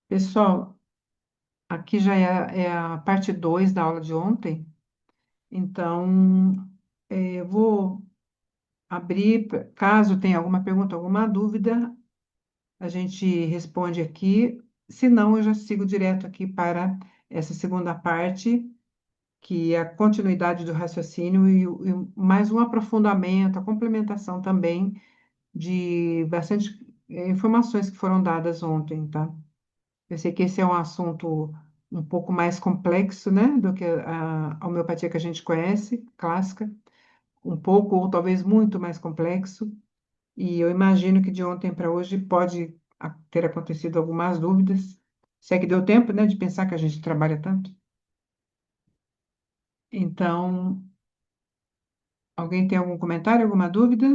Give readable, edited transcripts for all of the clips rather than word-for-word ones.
Pessoal, aqui já é a parte 2 da aula de ontem, então eu vou abrir, caso tenha alguma pergunta, alguma dúvida, a gente responde aqui, se não, eu já sigo direto aqui para essa segunda parte, que é a continuidade do raciocínio e mais um aprofundamento, a complementação também de bastante informações que foram dadas ontem, tá? Eu sei que esse é um assunto um pouco mais complexo, né, do que a homeopatia que a gente conhece, clássica, um pouco ou talvez muito mais complexo. E eu imagino que de ontem para hoje pode ter acontecido algumas dúvidas. Se é que deu tempo, né, de pensar que a gente trabalha tanto. Então, alguém tem algum comentário, alguma dúvida?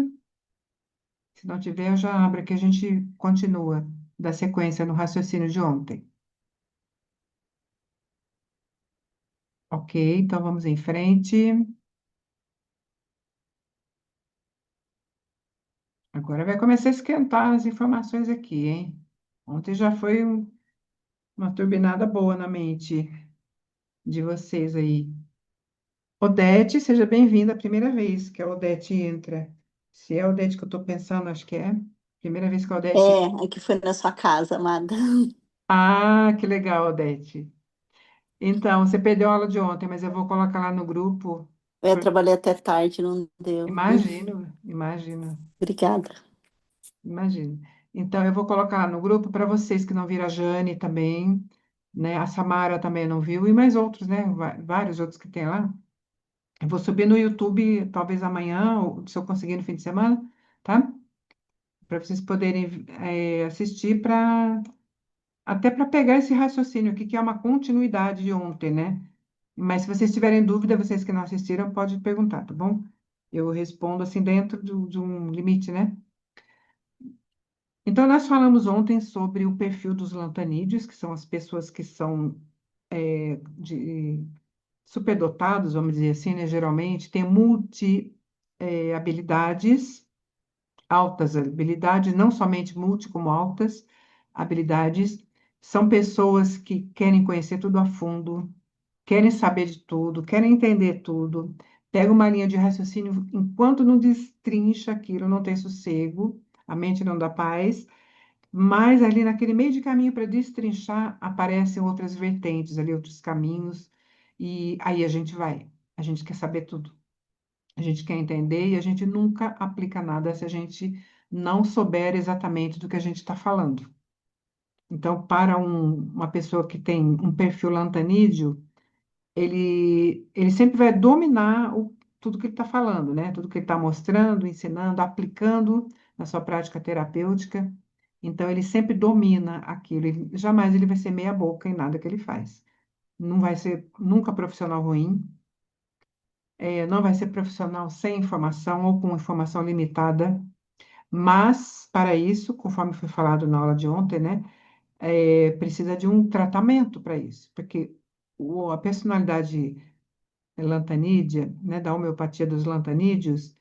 Se não tiver, eu já abro aqui, a gente continua da sequência no raciocínio de ontem. Ok, então vamos em frente. Agora vai começar a esquentar as informações aqui, hein? Ontem já foi uma turbinada boa na mente de vocês aí. Odete, seja bem-vinda a primeira vez que a Odete entra. Se é a Odete que eu estou pensando, acho que é. Primeira vez que a Odete. É, aqui foi na sua casa, amada. Ah, que legal, Odete. Então, você perdeu a aula de ontem, mas eu vou colocar lá no grupo. Eu trabalhei até tarde, não deu. Imagino, imagino. Obrigada. Imagino. Então, eu vou colocar lá no grupo para vocês que não viram a Jane também, né? A Samara também não viu, e mais outros, né? Vários outros que tem lá. Eu vou subir no YouTube, talvez amanhã, ou se eu conseguir no fim de semana, tá? Para vocês poderem assistir para até para pegar esse raciocínio aqui, que é uma continuidade de ontem, né? Mas se vocês tiverem dúvida, vocês que não assistiram, pode perguntar, tá bom? Eu respondo assim dentro de um limite, né? Então, nós falamos ontem sobre o perfil dos lantanídeos, que são as pessoas que são de superdotados, vamos dizer assim, né? Geralmente, têm habilidades, altas habilidades, não somente multi, como altas habilidades. São pessoas que querem conhecer tudo a fundo, querem saber de tudo, querem entender tudo. Pega uma linha de raciocínio, enquanto não destrincha aquilo, não tem sossego, a mente não dá paz. Mas ali naquele meio de caminho para destrinchar, aparecem outras vertentes ali, outros caminhos, e aí a gente vai. A gente quer saber tudo. A gente quer entender e a gente nunca aplica nada se a gente não souber exatamente do que a gente está falando. Então, para uma pessoa que tem um perfil lantanídeo, ele sempre vai dominar tudo que ele está falando, né? Tudo que ele está mostrando, ensinando, aplicando na sua prática terapêutica. Então, ele sempre domina aquilo. Jamais ele vai ser meia boca em nada que ele faz. Não vai ser nunca profissional ruim, não vai ser profissional sem informação ou com informação limitada. Mas, para isso, conforme foi falado na aula de ontem, né? Precisa de um tratamento para isso, porque a personalidade lantanídea, né, da homeopatia dos lantanídeos,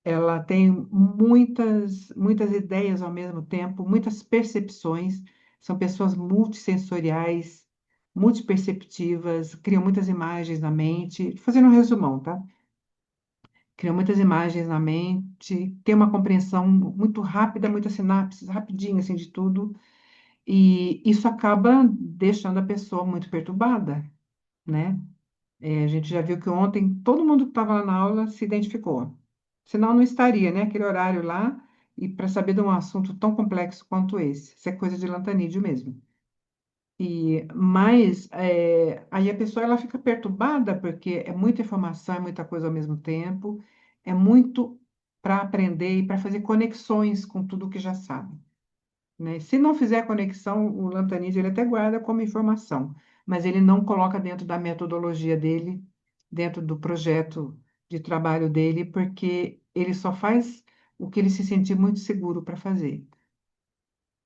ela tem muitas ideias ao mesmo tempo, muitas percepções, são pessoas multissensoriais, multiperceptivas, criam muitas imagens na mente, fazendo um resumão, tá? Criam muitas imagens na mente, tem uma compreensão muito rápida, muitas sinapses, rapidinho, assim, de tudo, e isso acaba deixando a pessoa muito perturbada, né? A gente já viu que ontem todo mundo que estava lá na aula se identificou. Senão não estaria, né? Aquele horário lá, e para saber de um assunto tão complexo quanto esse. Isso é coisa de lantanídeo mesmo. Mas aí a pessoa ela fica perturbada porque é muita informação, é muita coisa ao mesmo tempo, é muito para aprender e para fazer conexões com tudo que já sabe, né? Se não fizer conexão, o Lantanese ele até guarda como informação, mas ele não coloca dentro da metodologia dele, dentro do projeto de trabalho dele, porque ele só faz o que ele se sentir muito seguro para fazer.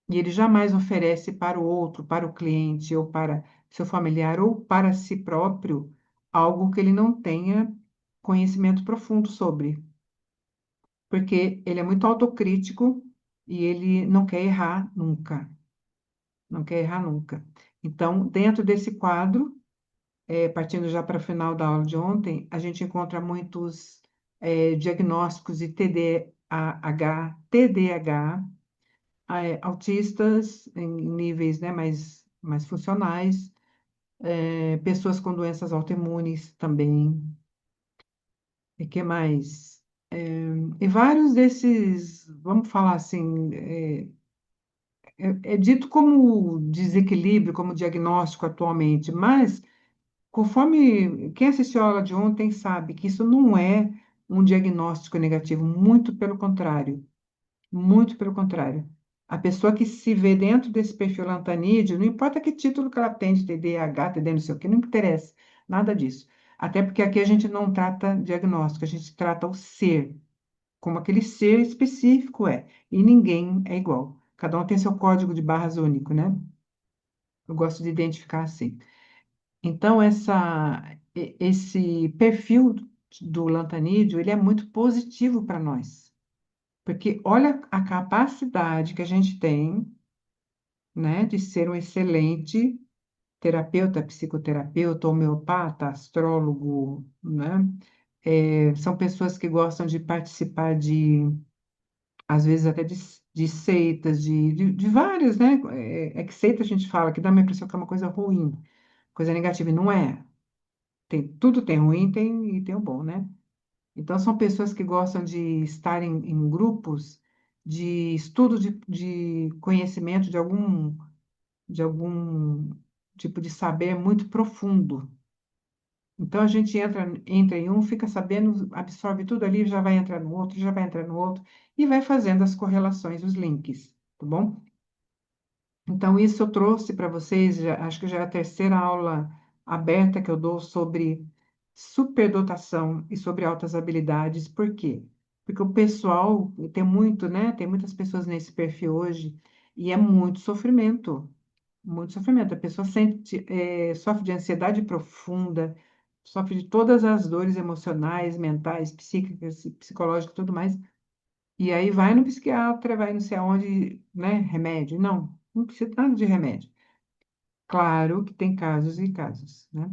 E ele jamais oferece para o outro, para o cliente, ou para seu familiar, ou para si próprio, algo que ele não tenha conhecimento profundo sobre, porque ele é muito autocrítico e ele não quer errar nunca. não quer errar nunca. Então, dentro desse quadro, partindo já para o final da aula de ontem, a gente encontra muitos diagnósticos de TDAH, autistas em níveis, né, mais funcionais, pessoas com doenças autoimunes também, e que mais? E vários desses, vamos falar assim, é dito como desequilíbrio, como diagnóstico atualmente, mas conforme quem assistiu a aula de ontem sabe que isso não é um diagnóstico negativo, muito pelo contrário, muito pelo contrário. A pessoa que se vê dentro desse perfil lantanídeo, não importa que título que ela tem de TDAH, TD, não sei o que, não interessa, nada disso. Até porque aqui a gente não trata diagnóstico, a gente trata o ser, como aquele ser específico é, e ninguém é igual. Cada um tem seu código de barras único, né? Eu gosto de identificar assim. Então, esse perfil do lantanídeo, ele é muito positivo para nós, porque olha a capacidade que a gente tem, né, de ser um excelente terapeuta, psicoterapeuta, homeopata, astrólogo, né? São pessoas que gostam de participar às vezes até de seitas, de várias, né? É que seita a gente fala que dá uma impressão que é uma coisa ruim, coisa negativa, e não é. Tudo tem ruim e tem o bom, né? Então, são pessoas que gostam de estar em grupos de estudo de conhecimento de algum tipo de saber muito profundo. Então, a gente entra em um, fica sabendo, absorve tudo ali, já vai entrar no outro, já vai entrar no outro, e vai fazendo as correlações, os links, tá bom? Então, isso eu trouxe para vocês, acho que já é a terceira aula aberta que eu dou sobre superdotação e sobre altas habilidades. Por quê? Porque o pessoal tem muito, né? Tem muitas pessoas nesse perfil hoje e é muito sofrimento. Muito sofrimento. A pessoa sofre de ansiedade profunda, sofre de todas as dores emocionais, mentais, psíquicas, psicológicas e tudo mais. E aí vai no psiquiatra, vai não sei aonde, né? Remédio. Não, não precisa nada de remédio. Claro que tem casos e casos, né?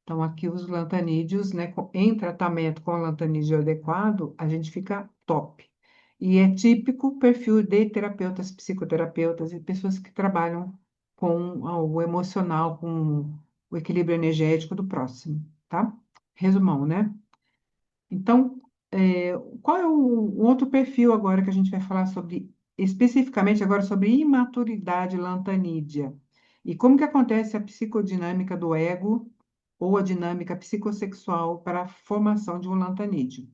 Então, aqui os lantanídeos, né? Em tratamento com lantanídeo adequado, a gente fica top. E é típico perfil de terapeutas, psicoterapeutas e pessoas que trabalham com o emocional, com o equilíbrio energético do próximo, tá? Resumão, né? Então, qual é o outro perfil agora que a gente vai falar sobre, especificamente agora sobre imaturidade lantanídea? E como que acontece a psicodinâmica do ego ou a dinâmica psicossexual para a formação de um lantanídeo?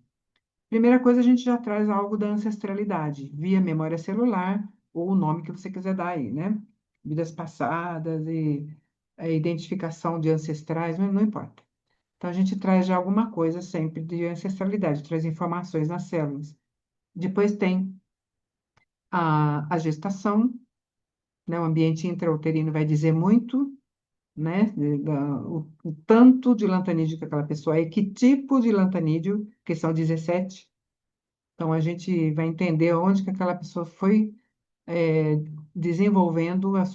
Primeira coisa, a gente já traz algo da ancestralidade, via memória celular ou o nome que você quiser dar aí, né? Vidas passadas e a identificação de ancestrais, não importa. Então, a gente traz já alguma coisa sempre de ancestralidade, traz informações nas células. Depois tem a gestação, né? O ambiente intrauterino vai dizer muito, né? O tanto de lantanídeo que aquela pessoa é, que tipo de lantanídeo, que são 17. Então, a gente vai entender onde que aquela pessoa foi é, desenvolvendo a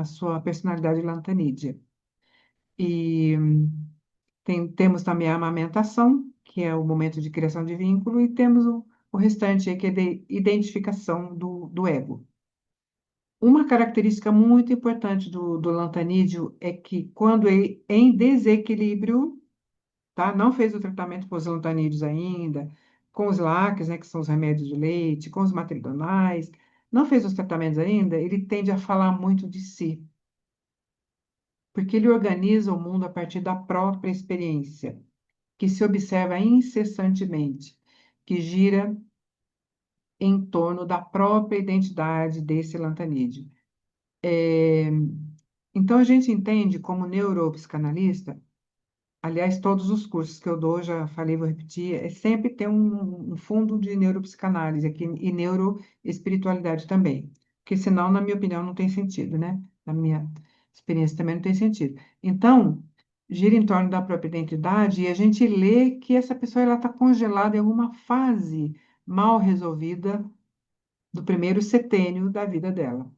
sua personalidade lantanídea. E temos também a amamentação, que é o momento de criação de vínculo, e temos o restante, aí, que é de identificação do ego. Uma característica muito importante do lantanídeo é que, quando é em desequilíbrio, tá? Não fez o tratamento com os lantanídeos ainda, com os LACs, né, que são os remédios de leite, com os matridonais, não fez os tratamentos ainda, ele tende a falar muito de si, porque ele organiza o mundo a partir da própria experiência, que se observa incessantemente, que gira em torno da própria identidade desse lantanídeo. Então, a gente entende como neuropsicanalista. Aliás, todos os cursos que eu dou, já falei, vou repetir, sempre tem um fundo de neuropsicanálise aqui e neuroespiritualidade também. Porque senão, na minha opinião, não tem sentido, né? Na minha experiência também não tem sentido. Então, gira em torno da própria identidade e a gente lê que essa pessoa está congelada em alguma fase mal resolvida do primeiro setênio da vida dela.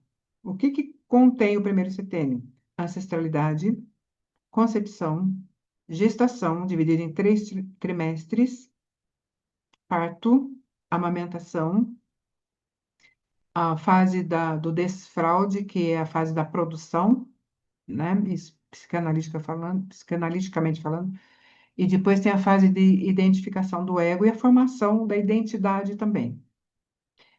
contém o primeiro setênio: ancestralidade, concepção, gestação, dividida em 3 trimestres, parto, amamentação, a fase do desfraude, que é a fase da produção, né? Isso, psicanaliticamente falando, e depois tem a fase de identificação do ego e a formação da identidade também.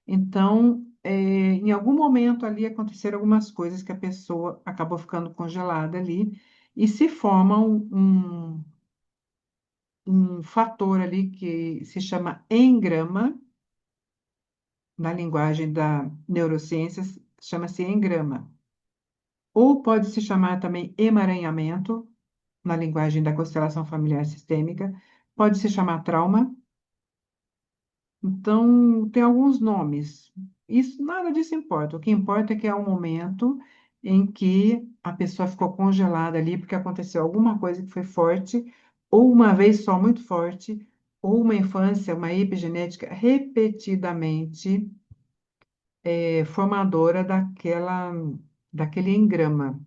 Então, em algum momento ali aconteceram algumas coisas que a pessoa acabou ficando congelada ali e se forma um fator ali que se chama engrama, na linguagem da neurociência, chama-se engrama. Ou pode se chamar também emaranhamento, na linguagem da constelação familiar sistêmica, pode se chamar trauma. Então, tem alguns nomes. Isso, nada disso importa. O que importa é que é um momento em que a pessoa ficou congelada ali porque aconteceu alguma coisa que foi forte, ou uma vez só muito forte, ou uma infância, uma epigenética repetidamente formadora daquele engrama.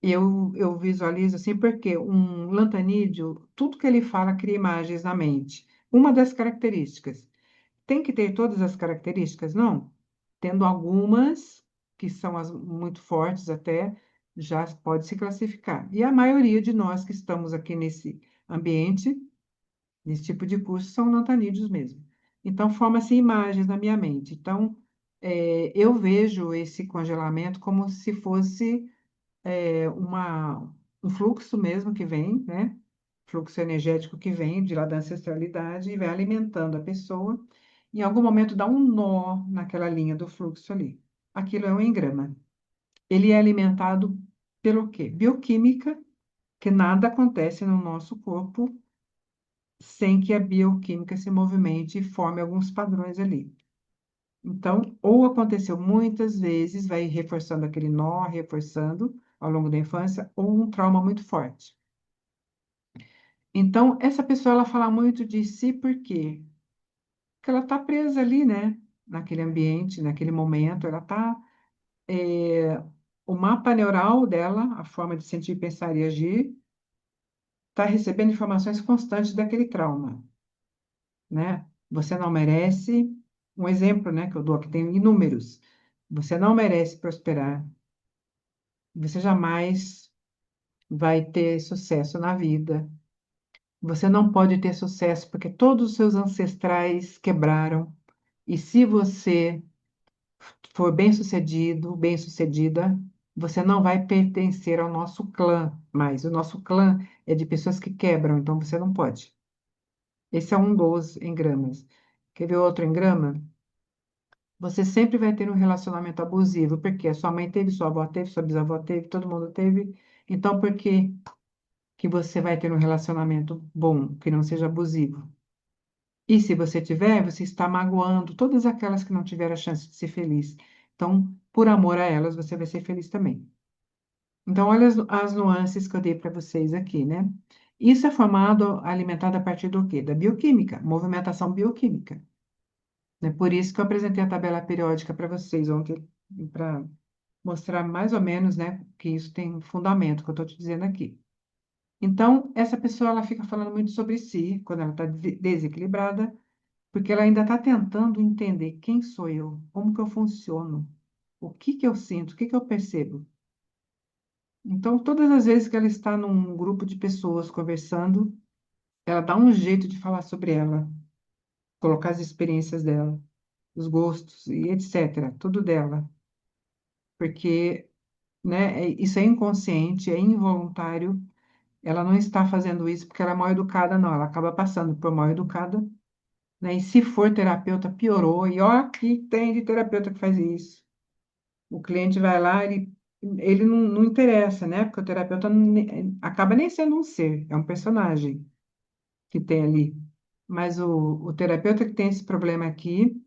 Eu visualizo assim, porque um lantanídeo, tudo que ele fala cria imagens na mente. Uma das características. Tem que ter todas as características? Não. Tendo algumas, que são as muito fortes até, já pode se classificar. E a maioria de nós que estamos aqui nesse ambiente, nesse tipo de curso, são lantanídeos mesmo. Então, forma-se imagens na minha mente. Então, eu vejo esse congelamento como se fosse um fluxo mesmo que vem, né? Fluxo energético que vem de lá da ancestralidade e vai alimentando a pessoa. Em algum momento dá um nó naquela linha do fluxo ali. Aquilo é um engrama. Ele é alimentado pelo quê? Bioquímica, que nada acontece no nosso corpo sem que a bioquímica se movimente e forme alguns padrões ali. Então, ou aconteceu muitas vezes, vai reforçando aquele nó, reforçando ao longo da infância, ou um trauma muito forte. Então, essa pessoa, ela fala muito de si por quê? Porque ela está presa ali, né? Naquele ambiente, naquele momento, ela está... o mapa neural dela, a forma de sentir, pensar e agir, está recebendo informações constantes daquele trauma, né? Você não merece... Um exemplo, né, que eu dou aqui, tem inúmeros. Você não merece prosperar. Você jamais vai ter sucesso na vida. Você não pode ter sucesso porque todos os seus ancestrais quebraram. E se você for bem-sucedido, bem-sucedida, você não vai pertencer ao nosso clã mais. O nosso clã é de pessoas que quebram, então você não pode. Esse é um dos engramas. Quer ver outro engrama? Você sempre vai ter um relacionamento abusivo, porque a sua mãe teve, sua avó teve, sua bisavó teve, todo mundo teve. Então, por que você vai ter um relacionamento bom, que não seja abusivo? E se você tiver, você está magoando todas aquelas que não tiveram a chance de ser feliz. Então, por amor a elas, você vai ser feliz também. Então, olha as nuances que eu dei para vocês aqui, né? Isso é formado, alimentado a partir do quê? Da bioquímica, movimentação bioquímica. É por isso que eu apresentei a tabela periódica para vocês ontem, para mostrar mais ou menos, né, que isso tem fundamento, que eu estou te dizendo aqui. Então, essa pessoa, ela fica falando muito sobre si, quando ela está desequilibrada, porque ela ainda está tentando entender quem sou eu, como que eu funciono, o que que eu sinto, o que que eu percebo. Então, todas as vezes que ela está num grupo de pessoas conversando, ela dá um jeito de falar sobre ela, colocar as experiências dela, os gostos e etc., tudo dela. Porque, né, isso é inconsciente, é involuntário. Ela não está fazendo isso porque ela é mal educada, não. Ela acaba passando por mal educada, né? E se for terapeuta, piorou. E ó, que tem de terapeuta que faz isso. O cliente vai lá, ele não interessa, né? Porque o terapeuta acaba nem sendo um ser, é um personagem que tem ali. Mas o terapeuta que tem esse problema aqui,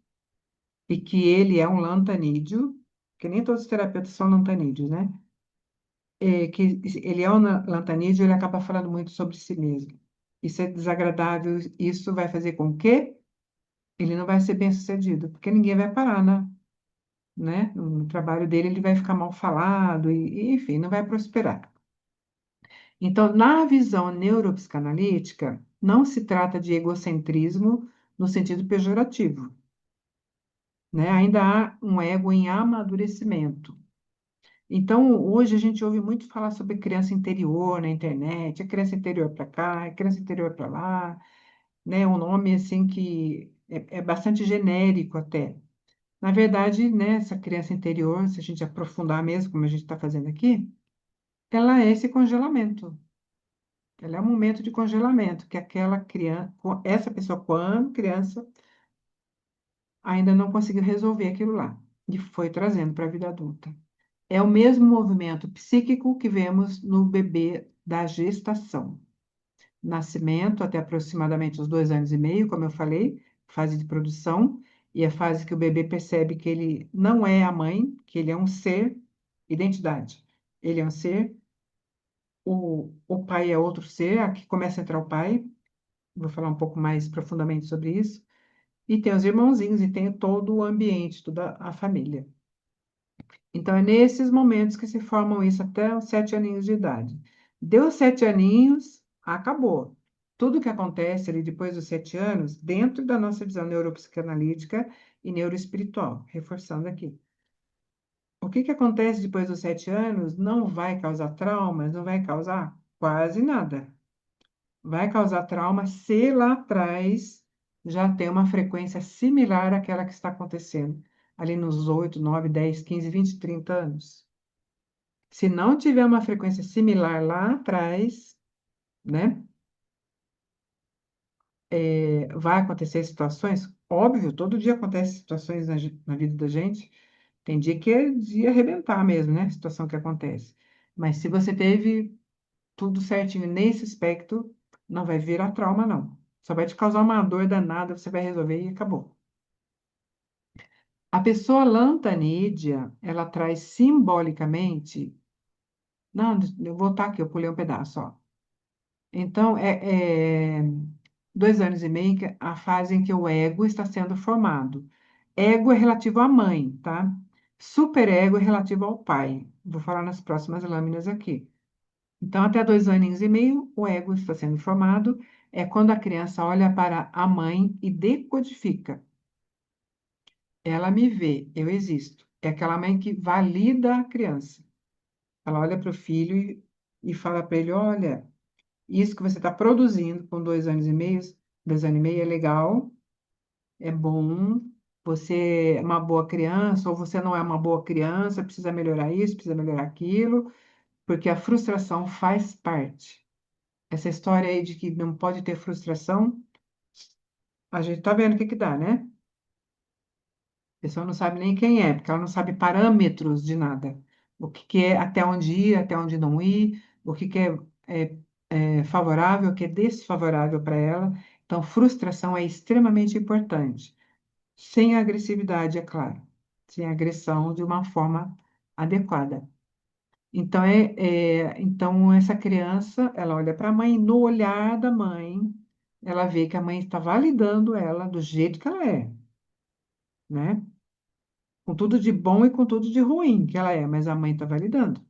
e que ele é um lantanídeo, que nem todos os terapeutas são lantanídeos, né? Que ele é um lantanídeo, ele acaba falando muito sobre si mesmo. Isso é desagradável, isso vai fazer com que ele não vai ser bem-sucedido, porque ninguém vai parar, né? né? No trabalho dele, ele vai ficar mal falado enfim, não vai prosperar. Então, na visão neuropsicanalítica, não se trata de egocentrismo no sentido pejorativo, né? Ainda há um ego em amadurecimento. Então, hoje a gente ouve muito falar sobre criança interior na internet, é criança interior para cá, é criança interior para lá, né? Um nome assim que é bastante genérico até. Na verdade, né, essa criança interior, se a gente aprofundar mesmo, como a gente está fazendo aqui, ela é esse congelamento. Ela é um momento de congelamento que aquela criança, essa pessoa, quando criança, ainda não conseguiu resolver aquilo lá e foi trazendo para a vida adulta. É o mesmo movimento psíquico que vemos no bebê da gestação. Nascimento até aproximadamente os 2 anos e meio, como eu falei, fase de produção, e a fase que o bebê percebe que ele não é a mãe, que ele é um ser, identidade. Ele é um ser, o pai é outro ser, aqui começa a entrar o pai, vou falar um pouco mais profundamente sobre isso, e tem os irmãozinhos, e tem todo o ambiente, toda a família. Então, é nesses momentos que se formam isso até os 7 aninhos de idade. Deu 7 aninhos, acabou. Tudo que acontece ali depois dos 7 anos, dentro da nossa visão neuropsicanalítica e neuroespiritual, reforçando aqui. O que que acontece depois dos 7 anos não vai causar traumas, não vai causar quase nada. Vai causar trauma se lá atrás já tem uma frequência similar àquela que está acontecendo ali nos 8, 9, 10, 15, 20, 30 anos. Se não tiver uma frequência similar lá atrás, né, vai acontecer situações, óbvio, todo dia acontece situações na vida da gente, tem dia que é de arrebentar mesmo, né, situação que acontece. Mas se você teve tudo certinho nesse aspecto, não vai virar trauma, não. Só vai te causar uma dor danada, você vai resolver e acabou. A pessoa lantanídea, ela traz simbolicamente. Não, eu vou voltar aqui, eu pulei um pedaço, ó. Então, 2 anos e meio, que é a fase em que o ego está sendo formado. Ego é relativo à mãe, tá? Superego é relativo ao pai. Vou falar nas próximas lâminas aqui. Então, até 2 aninhos e meio, o ego está sendo formado. É quando a criança olha para a mãe e decodifica. Ela me vê, eu existo. É aquela mãe que valida a criança. Ela olha para o filho e fala para ele: olha, isso que você está produzindo com 2 anos e meio, 2 anos e meio é legal, é bom, você é uma boa criança, ou você não é uma boa criança, precisa melhorar isso, precisa melhorar aquilo, porque a frustração faz parte. Essa história aí de que não pode ter frustração, a gente tá vendo o que que dá, né? A pessoa não sabe nem quem é, porque ela não sabe parâmetros de nada. O que que é até onde ir, até onde não ir, o que que é favorável, o que é desfavorável para ela. Então, frustração é extremamente importante. Sem agressividade, é claro. Sem agressão de uma forma adequada. Então, então essa criança, ela olha para a mãe, e no olhar da mãe, ela vê que a mãe está validando ela do jeito que ela é, né? Com tudo de bom e com tudo de ruim que ela é, mas a mãe está validando.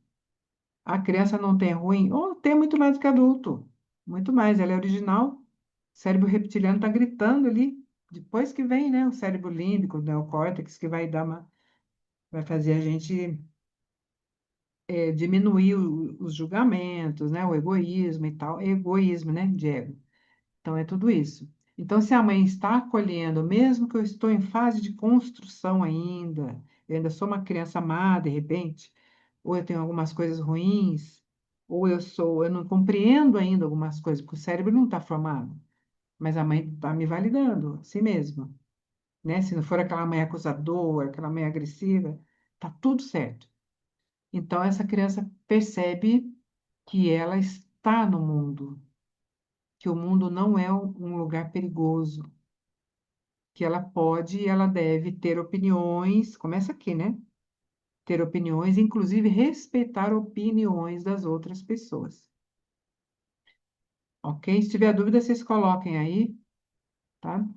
A criança não tem ruim, ou tem muito mais do que adulto, muito mais, ela é original. O cérebro reptiliano está gritando ali, depois que vem, né, o cérebro límbico, o neocórtex, que vai dar vai fazer a gente diminuir os julgamentos, né, o egoísmo e tal, egoísmo, né, de ego. Então é tudo isso. Então, se a mãe está acolhendo, mesmo que eu estou em fase de construção ainda, eu ainda sou uma criança má, de repente, ou eu tenho algumas coisas ruins, ou eu não compreendo ainda algumas coisas, porque o cérebro não está formado, mas a mãe está me validando, assim mesmo, né? Se não for aquela mãe acusadora, aquela mãe agressiva, tá tudo certo. Então, essa criança percebe que ela está no mundo, que o mundo não é um lugar perigoso, que ela pode e ela deve ter opiniões, começa aqui, né? Ter opiniões, inclusive respeitar opiniões das outras pessoas. Ok? Se tiver dúvida, vocês coloquem aí, tá?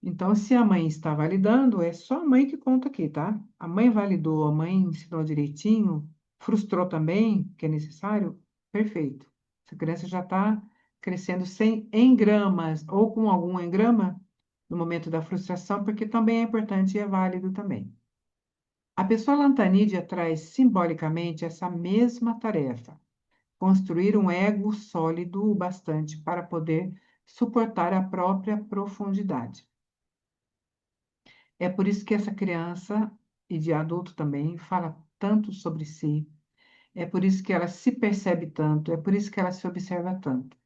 Então, se a mãe está validando, é só a mãe que conta aqui, tá? A mãe validou, a mãe ensinou direitinho, frustrou também, que é necessário, perfeito. Essa criança já está crescendo sem engramas ou com algum engrama no momento da frustração, porque também é importante e é válido também. A pessoa lantanídea traz simbolicamente essa mesma tarefa, construir um ego sólido o bastante para poder suportar a própria profundidade. É por isso que essa criança, e de adulto também, fala tanto sobre si, é por isso que ela se percebe tanto, é por isso que ela se observa tanto.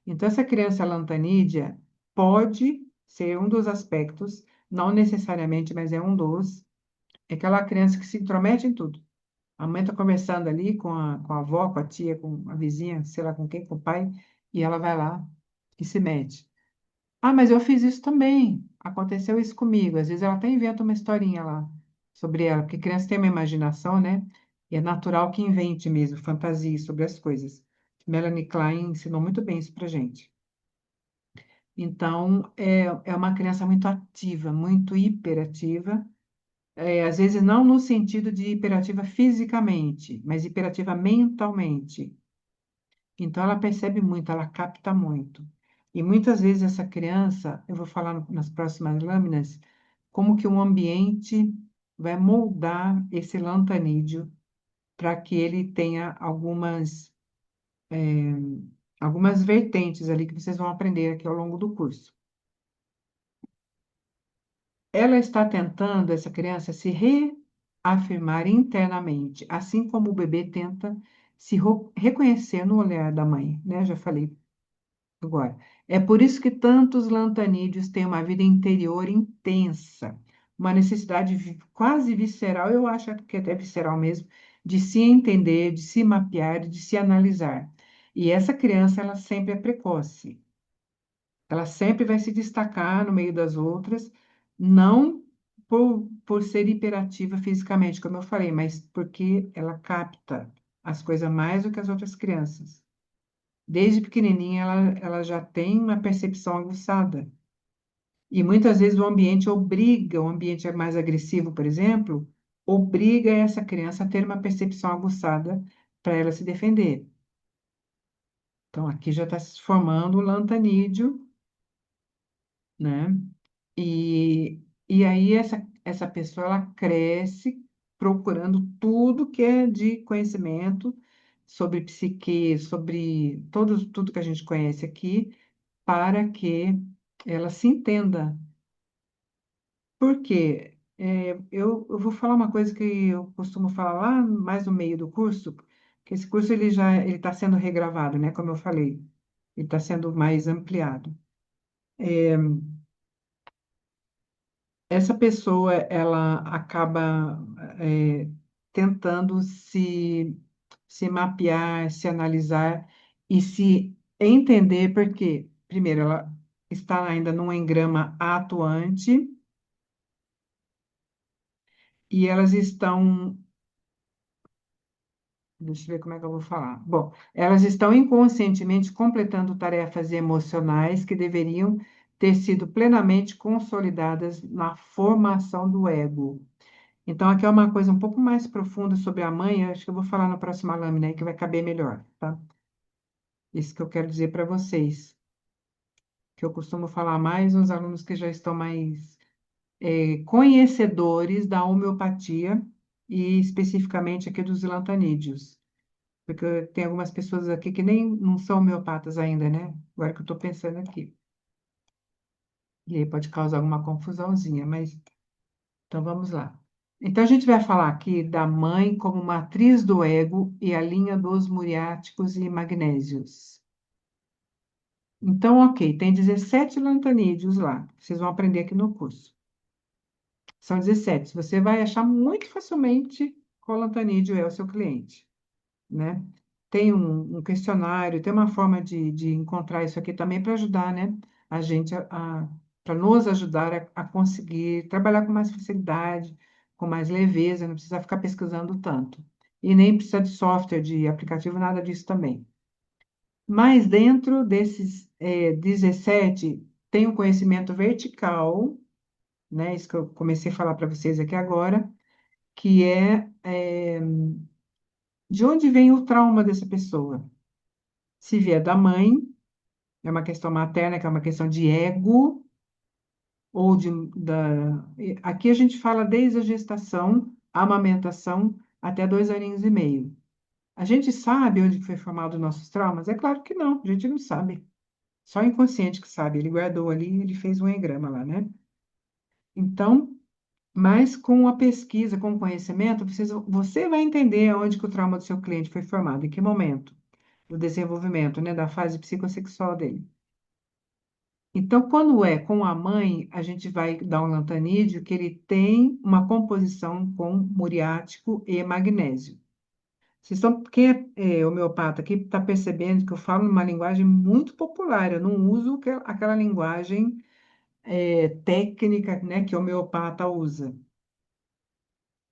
Então, essa criança lantanídea pode ser um dos aspectos, não necessariamente, mas é um dos, é aquela criança que se intromete em tudo. A mãe está conversando ali com a avó, com a tia, com a vizinha, sei lá com quem, com o pai, e ela vai lá e se mete. Ah, mas eu fiz isso também. Aconteceu isso comigo. Às vezes ela até inventa uma historinha lá sobre ela, porque criança tem uma imaginação, né? E é natural que invente mesmo, fantasia sobre as coisas. Melanie Klein ensinou muito bem isso pra gente. Então, é uma criança muito ativa, muito hiperativa. Às vezes não no sentido de hiperativa fisicamente, mas hiperativa mentalmente. Então, ela percebe muito, ela capta muito. E muitas vezes essa criança, eu vou falar nas próximas lâminas, como que o ambiente vai moldar esse lantanídeo para que ele tenha algumas vertentes ali que vocês vão aprender aqui ao longo do curso. Ela está tentando, essa criança, se reafirmar internamente, assim como o bebê tenta se reconhecer no olhar da mãe, né? Já falei agora. É por isso que tantos lantanídeos têm uma vida interior intensa, uma necessidade quase visceral, eu acho que até visceral mesmo, de se entender, de se mapear, de se analisar. E essa criança, ela sempre é precoce. Ela sempre vai se destacar no meio das outras, não por ser hiperativa fisicamente, como eu falei, mas porque ela capta as coisas mais do que as outras crianças. Desde pequenininha, ela já tem uma percepção aguçada. E muitas vezes o ambiente obriga, o ambiente é mais agressivo, por exemplo, obriga essa criança a ter uma percepção aguçada para ela se defender. Então, aqui já está se formando o lantanídeo, né? E aí essa pessoa ela cresce procurando tudo que é de conhecimento sobre psique, sobre tudo que a gente conhece aqui, para que ela se entenda. Por quê? Eu vou falar uma coisa que eu costumo falar lá mais no meio do curso, que esse curso ele está sendo regravado, né? Como eu falei, ele está sendo mais ampliado. Essa pessoa ela acaba é, tentando se mapear, se analisar e se entender, porque, primeiro, ela está ainda num engrama atuante e elas estão, deixa eu ver como é que eu vou falar. Bom, elas estão inconscientemente completando tarefas emocionais que deveriam ter sido plenamente consolidadas na formação do ego. Então, aqui é uma coisa um pouco mais profunda sobre a mãe, acho que eu vou falar na próxima lâmina aí, que vai caber melhor, tá? Isso que eu quero dizer para vocês, que eu costumo falar mais nos alunos que já estão mais conhecedores da homeopatia e especificamente aqui dos lantanídeos, porque tem algumas pessoas aqui que nem não são homeopatas ainda, né? Agora que eu estou pensando aqui. E aí pode causar alguma confusãozinha, mas então vamos lá. Então a gente vai falar aqui da mãe como matriz do ego e a linha dos muriáticos e magnésios. Então, ok, tem 17 lantanídeos lá. Vocês vão aprender aqui no curso. São 17. Você vai achar muito facilmente qual lantanídeo é o seu cliente, né? Tem um questionário, tem uma forma de encontrar isso aqui também para ajudar, né? A gente para nos ajudar a conseguir trabalhar com mais facilidade, com mais leveza, não precisa ficar pesquisando tanto. E nem precisa de software, de aplicativo, nada disso também. Mas dentro desses 17, tem um conhecimento vertical, né? Isso que eu comecei a falar para vocês aqui agora, que é de onde vem o trauma dessa pessoa. Se vier da mãe, é uma questão materna, que é uma questão de ego, ou aqui a gente fala desde a gestação, a amamentação, até 2 aninhos e meio. A gente sabe onde foi formado os nossos traumas? É claro que não, a gente não sabe. Só o inconsciente que sabe. Ele guardou ali, ele fez um engrama lá, né? Então, mas com a pesquisa, com o conhecimento, você vai entender onde que o trauma do seu cliente foi formado, em que momento do desenvolvimento, né, da fase psicossexual dele. Então, quando é com a mãe, a gente vai dar um lantanídeo que ele tem uma composição com muriático e magnésio. Quem é homeopata aqui está percebendo que eu falo numa linguagem muito popular, eu não uso aquela linguagem técnica, né, que o homeopata usa.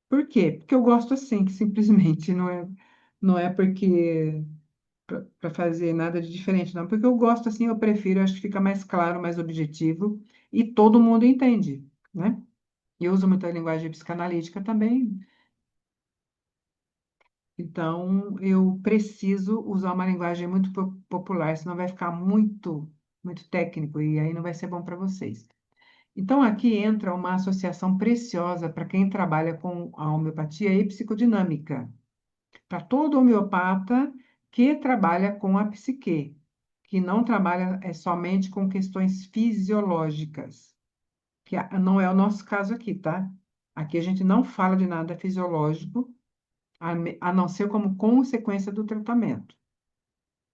Por quê? Porque eu gosto assim, que simplesmente não é porque para fazer nada de diferente, não. Porque eu gosto assim, eu prefiro, acho que fica mais claro, mais objetivo e todo mundo entende, né? E eu uso muita linguagem psicanalítica também, então eu preciso usar uma linguagem muito popular, senão vai ficar muito técnico e aí não vai ser bom para vocês. Então aqui entra uma associação preciosa para quem trabalha com a homeopatia e psicodinâmica, para todo homeopata que trabalha com a psique, que não trabalha somente com questões fisiológicas, que não é o nosso caso aqui, tá? Aqui a gente não fala de nada fisiológico, a não ser como consequência do tratamento.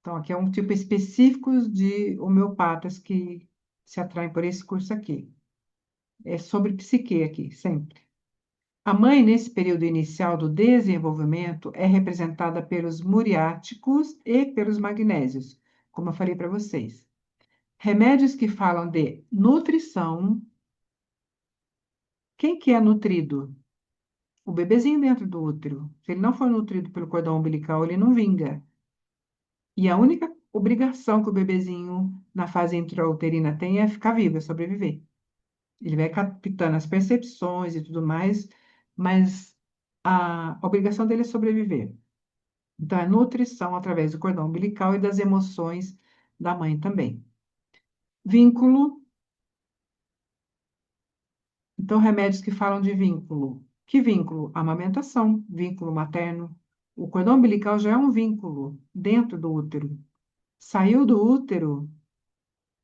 Então, aqui é um tipo específico de homeopatas que se atraem por esse curso aqui. É sobre psique aqui, sempre. A mãe, nesse período inicial do desenvolvimento, é representada pelos muriáticos e pelos magnésios, como eu falei para vocês. Remédios que falam de nutrição. Quem que é nutrido? O bebezinho dentro do útero. Se ele não for nutrido pelo cordão umbilical, ele não vinga. E a única obrigação que o bebezinho na fase intrauterina tem é ficar vivo, é sobreviver. Ele vai captando as percepções e tudo mais, mas a obrigação dele é sobreviver. Então, é nutrição através do cordão umbilical e das emoções da mãe também. Vínculo. Então, remédios que falam de vínculo. Que vínculo? Amamentação, vínculo materno. O cordão umbilical já é um vínculo dentro do útero. Saiu do útero,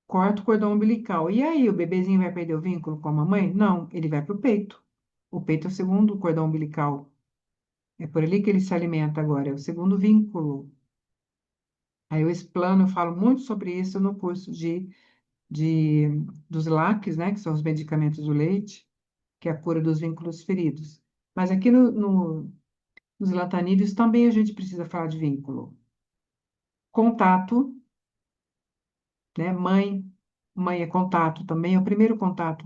corta o cordão umbilical. E aí, o bebezinho vai perder o vínculo com a mamãe? Não, ele vai para o peito. O peito é o segundo cordão umbilical. É por ali que ele se alimenta agora, é o segundo vínculo. Aí eu explano, eu falo muito sobre isso no curso de, dos LACs, né, que são os medicamentos do leite, que é a cura dos vínculos feridos. Mas aqui nos latanídeos também a gente precisa falar de vínculo. Contato, né, mãe é contato também, é o primeiro contato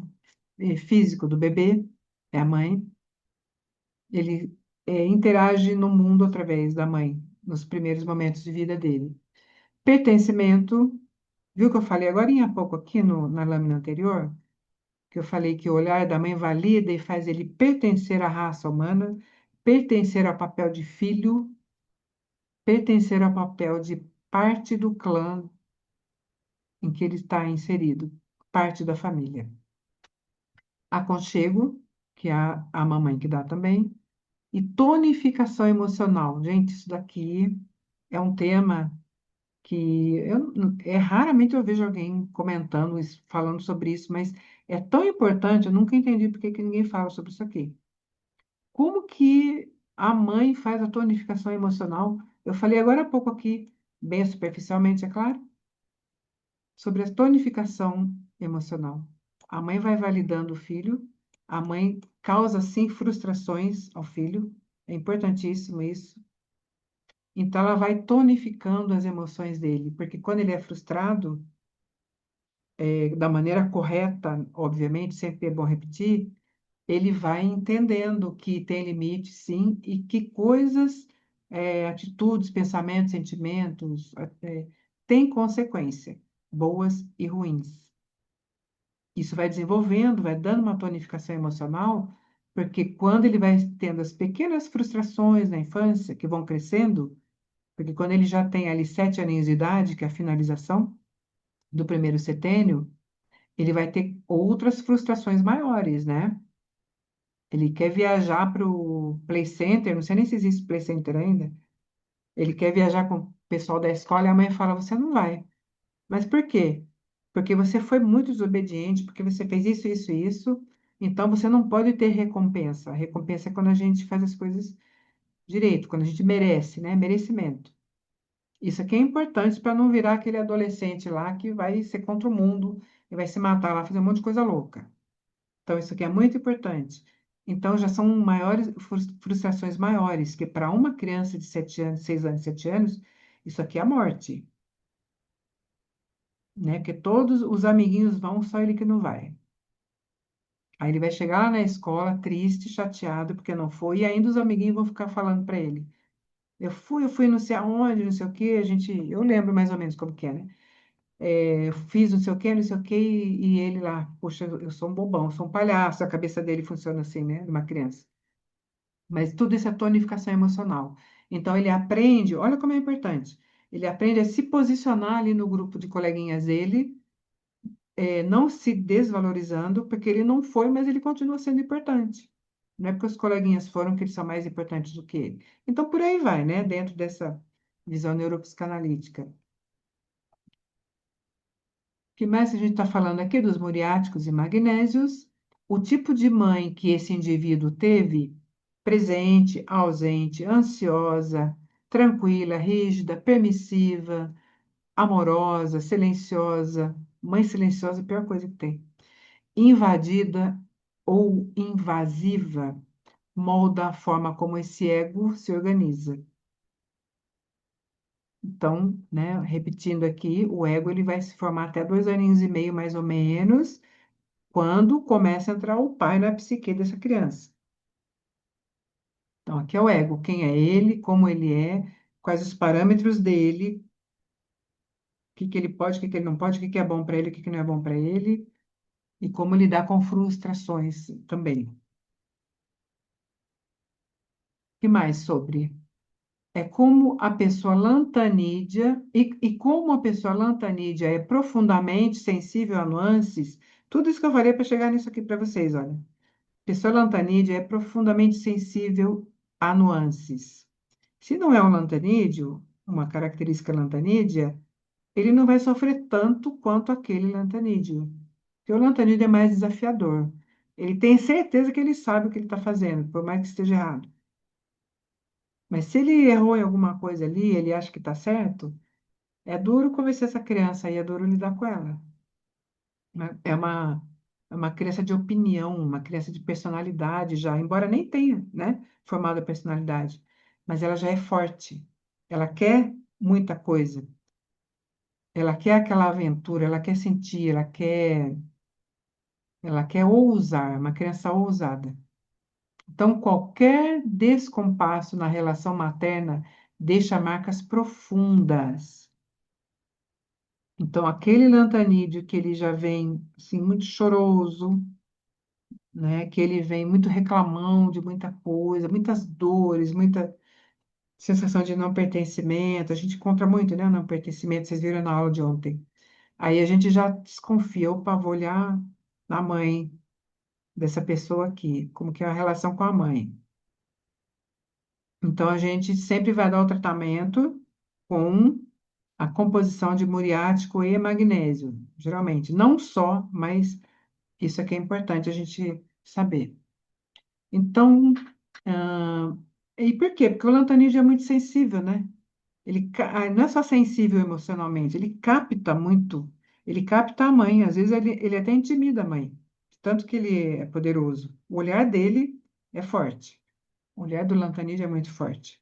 físico do bebê, é a mãe. Ele interage no mundo através da mãe, nos primeiros momentos de vida dele. Pertencimento, viu que eu falei agora há pouco aqui na lâmina anterior? Que eu falei que o olhar da mãe valida e faz ele pertencer à raça humana, pertencer ao papel de filho, pertencer ao papel de parte do clã em que ele está inserido, parte da família. Aconchego, que é a mamãe que dá também, e tonificação emocional. Gente, isso daqui é um tema que raramente eu vejo alguém comentando isso, falando sobre isso, mas é tão importante, eu nunca entendi por que que ninguém fala sobre isso aqui. Como que a mãe faz a tonificação emocional? Eu falei agora há pouco aqui, bem superficialmente, é claro, sobre a tonificação emocional. A mãe vai validando o filho, a mãe causa, sim, frustrações ao filho, é importantíssimo isso. Então, ela vai tonificando as emoções dele, porque quando ele é frustrado, da maneira correta, obviamente, sempre é bom repetir, ele vai entendendo que tem limite, sim, e que coisas, atitudes, pensamentos, sentimentos, têm consequência, boas e ruins. Isso vai desenvolvendo, vai dando uma tonificação emocional, porque quando ele vai tendo as pequenas frustrações na infância, que vão crescendo, porque quando ele já tem ali 7 aninhos de idade, que é a finalização do primeiro setênio, ele vai ter outras frustrações maiores, né? Ele quer viajar para o Play Center, não sei nem se existe Play Center ainda. Ele quer viajar com o pessoal da escola e a mãe fala: Você não vai. Mas por quê? Porque você foi muito desobediente, porque você fez isso, isso e isso. Então você não pode ter recompensa. A recompensa é quando a gente faz as coisas direito, quando a gente merece, né? Merecimento. Isso aqui é importante para não virar aquele adolescente lá que vai ser contra o mundo e vai se matar lá, fazer um monte de coisa louca. Então, isso aqui é muito importante. Então, já são maiores frustrações maiores, que para uma criança de 7 anos, 6 anos, 7 anos, isso aqui é a morte, né? Porque todos os amiguinhos vão, só ele que não vai. Aí ele vai chegar lá na escola triste, chateado, porque não foi, e ainda os amiguinhos vão ficar falando para ele. Eu fui não sei aonde, não sei o quê, eu lembro mais ou menos como que é, né? Eu fiz não sei o quê, não sei o quê, e ele lá, poxa, eu sou um bobão, eu sou um palhaço, a cabeça dele funciona assim, né? De uma criança. Mas tudo isso é tonificação emocional. Então ele aprende, olha como é importante, ele aprende a se posicionar ali no grupo de coleguinhas dele, não se desvalorizando, porque ele não foi, mas ele continua sendo importante. Não é porque os coleguinhas foram que eles são mais importantes do que ele. Então por aí vai, né? Dentro dessa visão neuropsicanalítica. Que mais a gente está falando aqui dos muriáticos e magnésios? O tipo de mãe que esse indivíduo teve, presente, ausente, ansiosa, tranquila, rígida, permissiva, amorosa, silenciosa. Mãe silenciosa é a pior coisa que tem. Invadida ou invasiva, molda a forma como esse ego se organiza. Então, né, repetindo aqui, o ego ele vai se formar até 2 aninhos e meio, mais ou menos, quando começa a entrar o pai na psique dessa criança. Então, aqui é o ego, quem é ele, como ele é, quais os parâmetros dele, o que que ele pode, o que que ele não pode, o que que é bom para ele, o que que não é bom para ele, e como lidar com frustrações também. O que mais sobre? É como a pessoa lantanídea, e como a pessoa lantanídea é profundamente sensível a nuances, tudo isso que eu falei para chegar nisso aqui para vocês, olha. Pessoa lantanídea é profundamente sensível a nuances. Se não é um lantanídeo, uma característica lantanídea, ele não vai sofrer tanto quanto aquele lantanídeo. Porque o lantanídeo é mais desafiador. Ele tem certeza que ele sabe o que ele está fazendo, por mais que esteja errado. Mas se ele errou em alguma coisa ali, ele acha que está certo, é duro convencer essa criança aí, é duro lidar com ela, né? É uma criança de opinião, uma criança de personalidade já, embora nem tenha, né, formado a personalidade, mas ela já é forte. Ela quer muita coisa. Ela quer aquela aventura, ela quer sentir, ela quer ousar, uma criança ousada. Então, qualquer descompasso na relação materna deixa marcas profundas. Então, aquele lantanídeo que ele já vem assim, muito choroso, né? Que ele vem muito reclamão de muita coisa, muitas dores, muita sensação de não pertencimento. A gente encontra muito, né? Não pertencimento, vocês viram na aula de ontem. Aí a gente já desconfia, opa, vou olhar na mãe dessa pessoa aqui, como que é a relação com a mãe. Então, a gente sempre vai dar o tratamento com a composição de muriático e magnésio, geralmente. Não só, mas isso aqui é importante a gente saber. Então, ah, e por quê? Porque o lantanídeo é muito sensível, né? Não é só sensível emocionalmente, ele capta a mãe, às vezes ele até intimida a mãe, tanto que ele é poderoso. O olhar dele é forte, o olhar do lantanídeo é muito forte.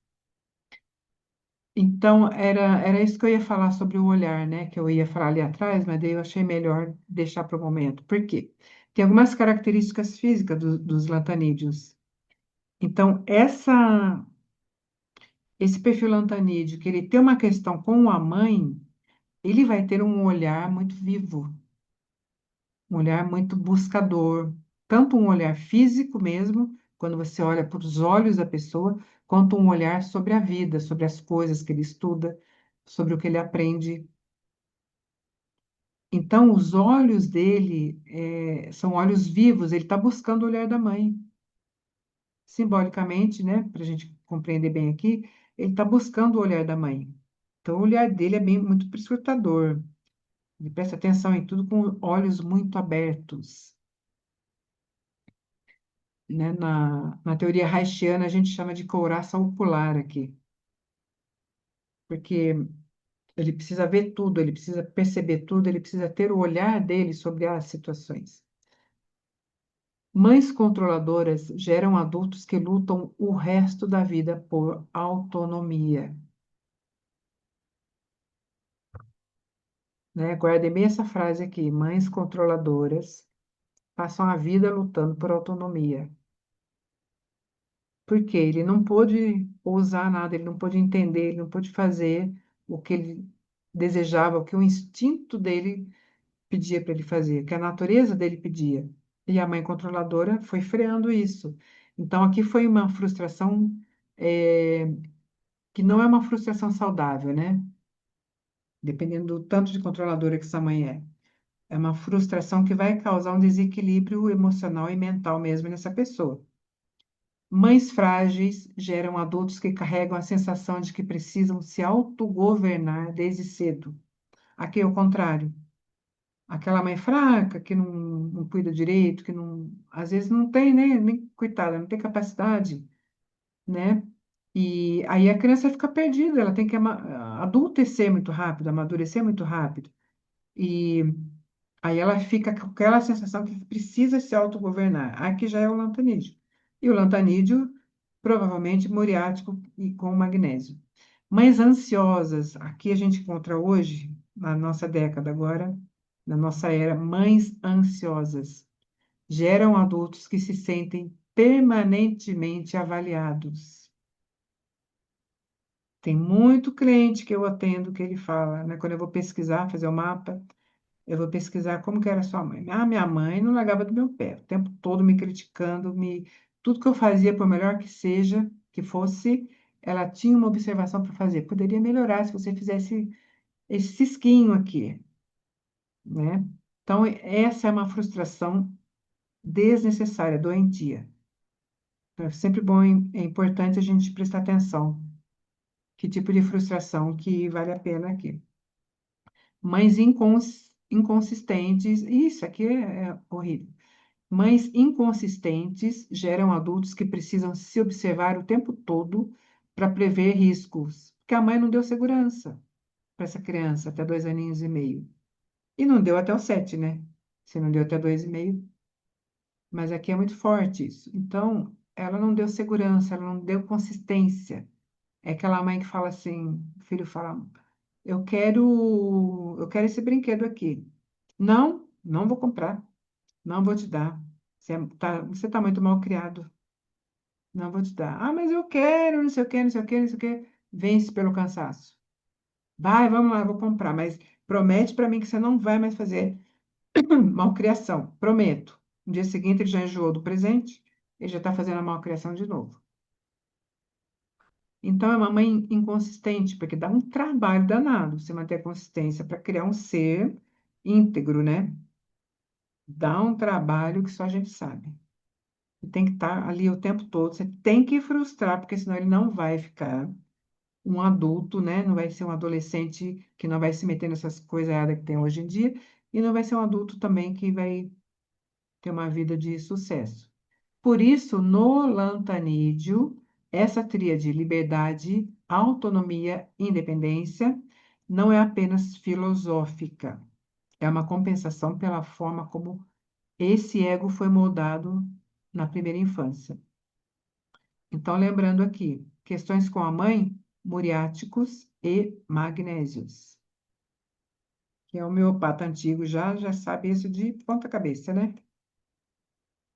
Então, era isso que eu ia falar sobre o olhar, né? Que eu ia falar ali atrás, mas daí eu achei melhor deixar para o momento. Por quê? Tem algumas características físicas dos lantanídeos. Então, esse perfil lantanídeo, que ele tem uma questão com a mãe, ele vai ter um olhar muito vivo. um olhar muito buscador, tanto um olhar físico mesmo, quando você olha para os olhos da pessoa, quanto um olhar sobre a vida, sobre as coisas que ele estuda, sobre o que ele aprende. Então, os olhos dele são olhos vivos, ele está buscando o olhar da mãe. Simbolicamente, né, para a gente compreender bem aqui, ele está buscando o olhar da mãe. Então, o olhar dele é bem muito prescrutador. Ele presta atenção em tudo com olhos muito abertos. Né? Na teoria haitiana, a gente chama de couraça ocular aqui, porque ele precisa ver tudo, ele precisa perceber tudo, ele precisa ter o olhar dele sobre as situações. Mães controladoras geram adultos que lutam o resto da vida por autonomia. Né? Guardem bem essa frase aqui: mães controladoras passam a vida lutando por autonomia. Porque ele não pôde ousar nada, ele não pôde entender, ele não pôde fazer o que ele desejava, o que o instinto dele pedia para ele fazer, o que a natureza dele pedia. E a mãe controladora foi freando isso. Então, aqui foi uma frustração, eh, que não é uma frustração saudável, né? Dependendo do tanto de controladora que essa mãe é. É uma frustração que vai causar um desequilíbrio emocional e mental mesmo nessa pessoa. Mães frágeis geram adultos que carregam a sensação de que precisam se autogovernar desde cedo. Aqui é o contrário. Aquela mãe fraca que não cuida direito, que não, às vezes não tem, né, nem coitada, não tem capacidade, né? E aí a criança fica perdida, ela tem que adultecer muito rápido, amadurecer muito rápido. E aí ela fica com aquela sensação que precisa se autogovernar. Aqui já é o lantanídeo. E o lantanídeo, provavelmente muriático e com magnésio. Mães ansiosas, aqui a gente encontra hoje, na nossa década agora, na nossa era, mães ansiosas geram adultos que se sentem permanentemente avaliados. Tem muito cliente que eu atendo que ele fala, né? Quando eu vou pesquisar, fazer o mapa, eu vou pesquisar como que era sua mãe. Ah, minha mãe não largava do meu pé, o tempo todo me criticando, tudo que eu fazia, por melhor que seja, que fosse, ela tinha uma observação para fazer. Poderia melhorar se você fizesse esse cisquinho aqui, né? Então, essa é uma frustração desnecessária, doentia. Então, é sempre bom, é importante a gente prestar atenção que tipo de frustração que vale a pena aqui. Mães inconsistentes, isso aqui é horrível. Mães inconsistentes geram adultos que precisam se observar o tempo todo para prever riscos, porque a mãe não deu segurança para essa criança até 2 aninhos e meio. E não deu até os 7, né? Se não deu até 2 e meio, mas aqui é muito forte isso. Então, ela não deu segurança, ela não deu consistência. É aquela mãe que fala assim, o filho fala, eu quero esse brinquedo aqui. Não, não vou comprar, não vou te dar. Você tá muito mal criado. Não vou te dar. Ah, mas eu quero, não sei o quê, não sei o quê, não sei o quê. Vence pelo cansaço. Vai, vamos lá, eu vou comprar, mas promete para mim que você não vai mais fazer malcriação. Prometo. No dia seguinte ele já enjoou do presente, ele já está fazendo a malcriação de novo. Então é uma mãe inconsistente, porque dá um trabalho danado você manter a consistência para criar um ser íntegro, né? Dá um trabalho que só a gente sabe. E tem que estar ali o tempo todo. Você tem que frustrar, porque senão ele não vai ficar um adulto, né? Não vai ser um adolescente que não vai se meter nessas coisas erradas que tem hoje em dia, e não vai ser um adulto também que vai ter uma vida de sucesso. Por isso, no Lantanídeo, essa tríade liberdade, autonomia e independência não é apenas filosófica, é uma compensação pela forma como esse ego foi moldado na primeira infância. Então, lembrando aqui, questões com a mãe, muriáticos e magnésios. Que é o homeopata antigo já sabe isso de ponta cabeça, né?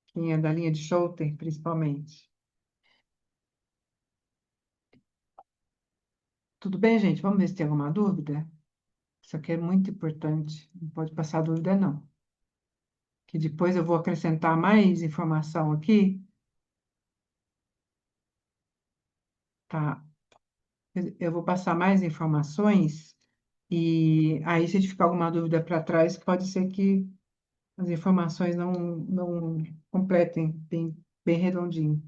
Quem é da linha de Schouten, principalmente. Tudo bem, gente? Vamos ver se tem alguma dúvida? Isso aqui é muito importante. Não pode passar dúvida, não. que depois eu vou acrescentar mais informação aqui, tá? Eu vou passar mais informações e aí, se ficar alguma dúvida para trás, pode ser que as informações não completem bem redondinho.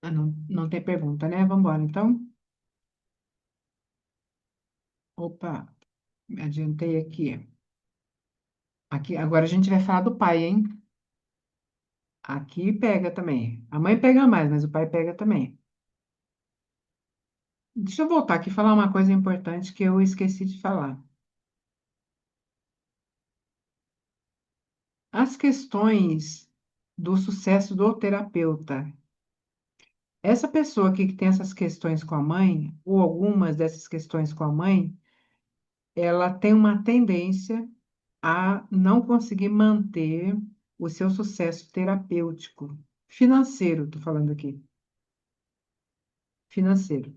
Ah, não tem pergunta, né? Vamos embora, então. Opa, me adiantei aqui. Aqui, agora a gente vai falar do pai, hein? Aqui pega também. A mãe pega mais, mas o pai pega também. Deixa eu voltar aqui e falar uma coisa importante que eu esqueci de falar. As questões do sucesso do terapeuta. Essa pessoa aqui que tem essas questões com a mãe, ou algumas dessas questões com a mãe, ela tem uma tendência a não conseguir manter o seu sucesso terapêutico, financeiro, estou falando aqui, financeiro.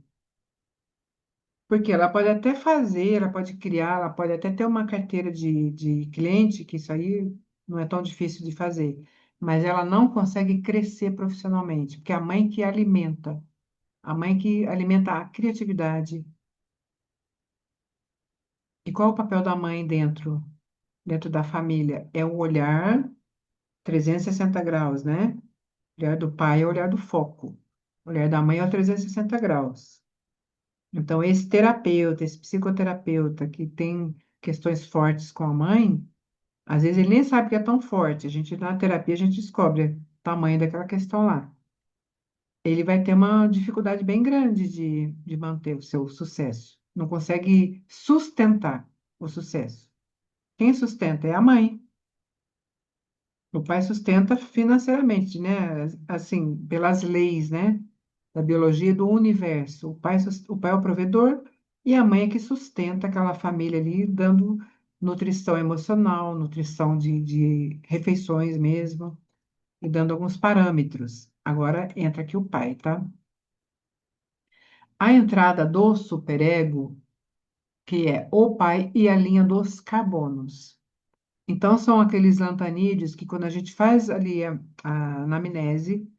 Porque ela pode até fazer, ela pode criar, ela pode até ter uma carteira de cliente, que isso aí não é tão difícil de fazer, mas ela não consegue crescer profissionalmente, porque é a mãe que alimenta a criatividade. E qual é o papel da mãe dentro da família? É o olhar 360 graus, né? O olhar do pai é o olhar do foco. O olhar da mãe é o 360 graus. Então, esse terapeuta, esse psicoterapeuta que tem questões fortes com a mãe, às vezes ele nem sabe que é tão forte. A gente, na terapia, a gente descobre o tamanho daquela questão lá. Ele vai ter uma dificuldade bem grande de manter o seu sucesso. Não consegue sustentar o sucesso. Quem sustenta é a mãe. O pai sustenta financeiramente, né? Assim, pelas leis, né? Da biologia do universo. O pai é o provedor e a mãe é que sustenta aquela família ali, dando nutrição emocional, nutrição de refeições mesmo, e dando alguns parâmetros. Agora entra aqui o pai, tá? A entrada do superego, que é o pai e a linha dos carbonos. Então, são aqueles lantanídeos que, quando a gente faz ali a anamnese,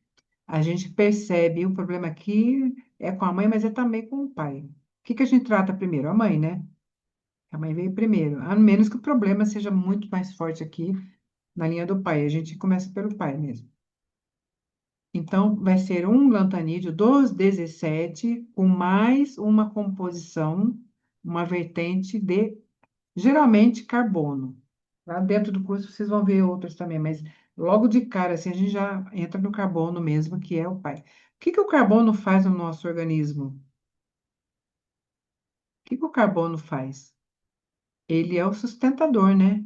a gente percebe o problema aqui é com a mãe, mas é também com o pai. O que que a gente trata primeiro? A mãe, né? A mãe veio primeiro. A menos que o problema seja muito mais forte aqui na linha do pai. A gente começa pelo pai mesmo. Então, vai ser um lantanídeo dos 17 com mais uma composição, uma vertente de, geralmente, carbono. Lá dentro do curso vocês vão ver outros também, mas logo de cara, assim, a gente já entra no carbono mesmo, que é o pai. O que que o carbono faz no nosso organismo? O que que o carbono faz? Ele é o sustentador, né?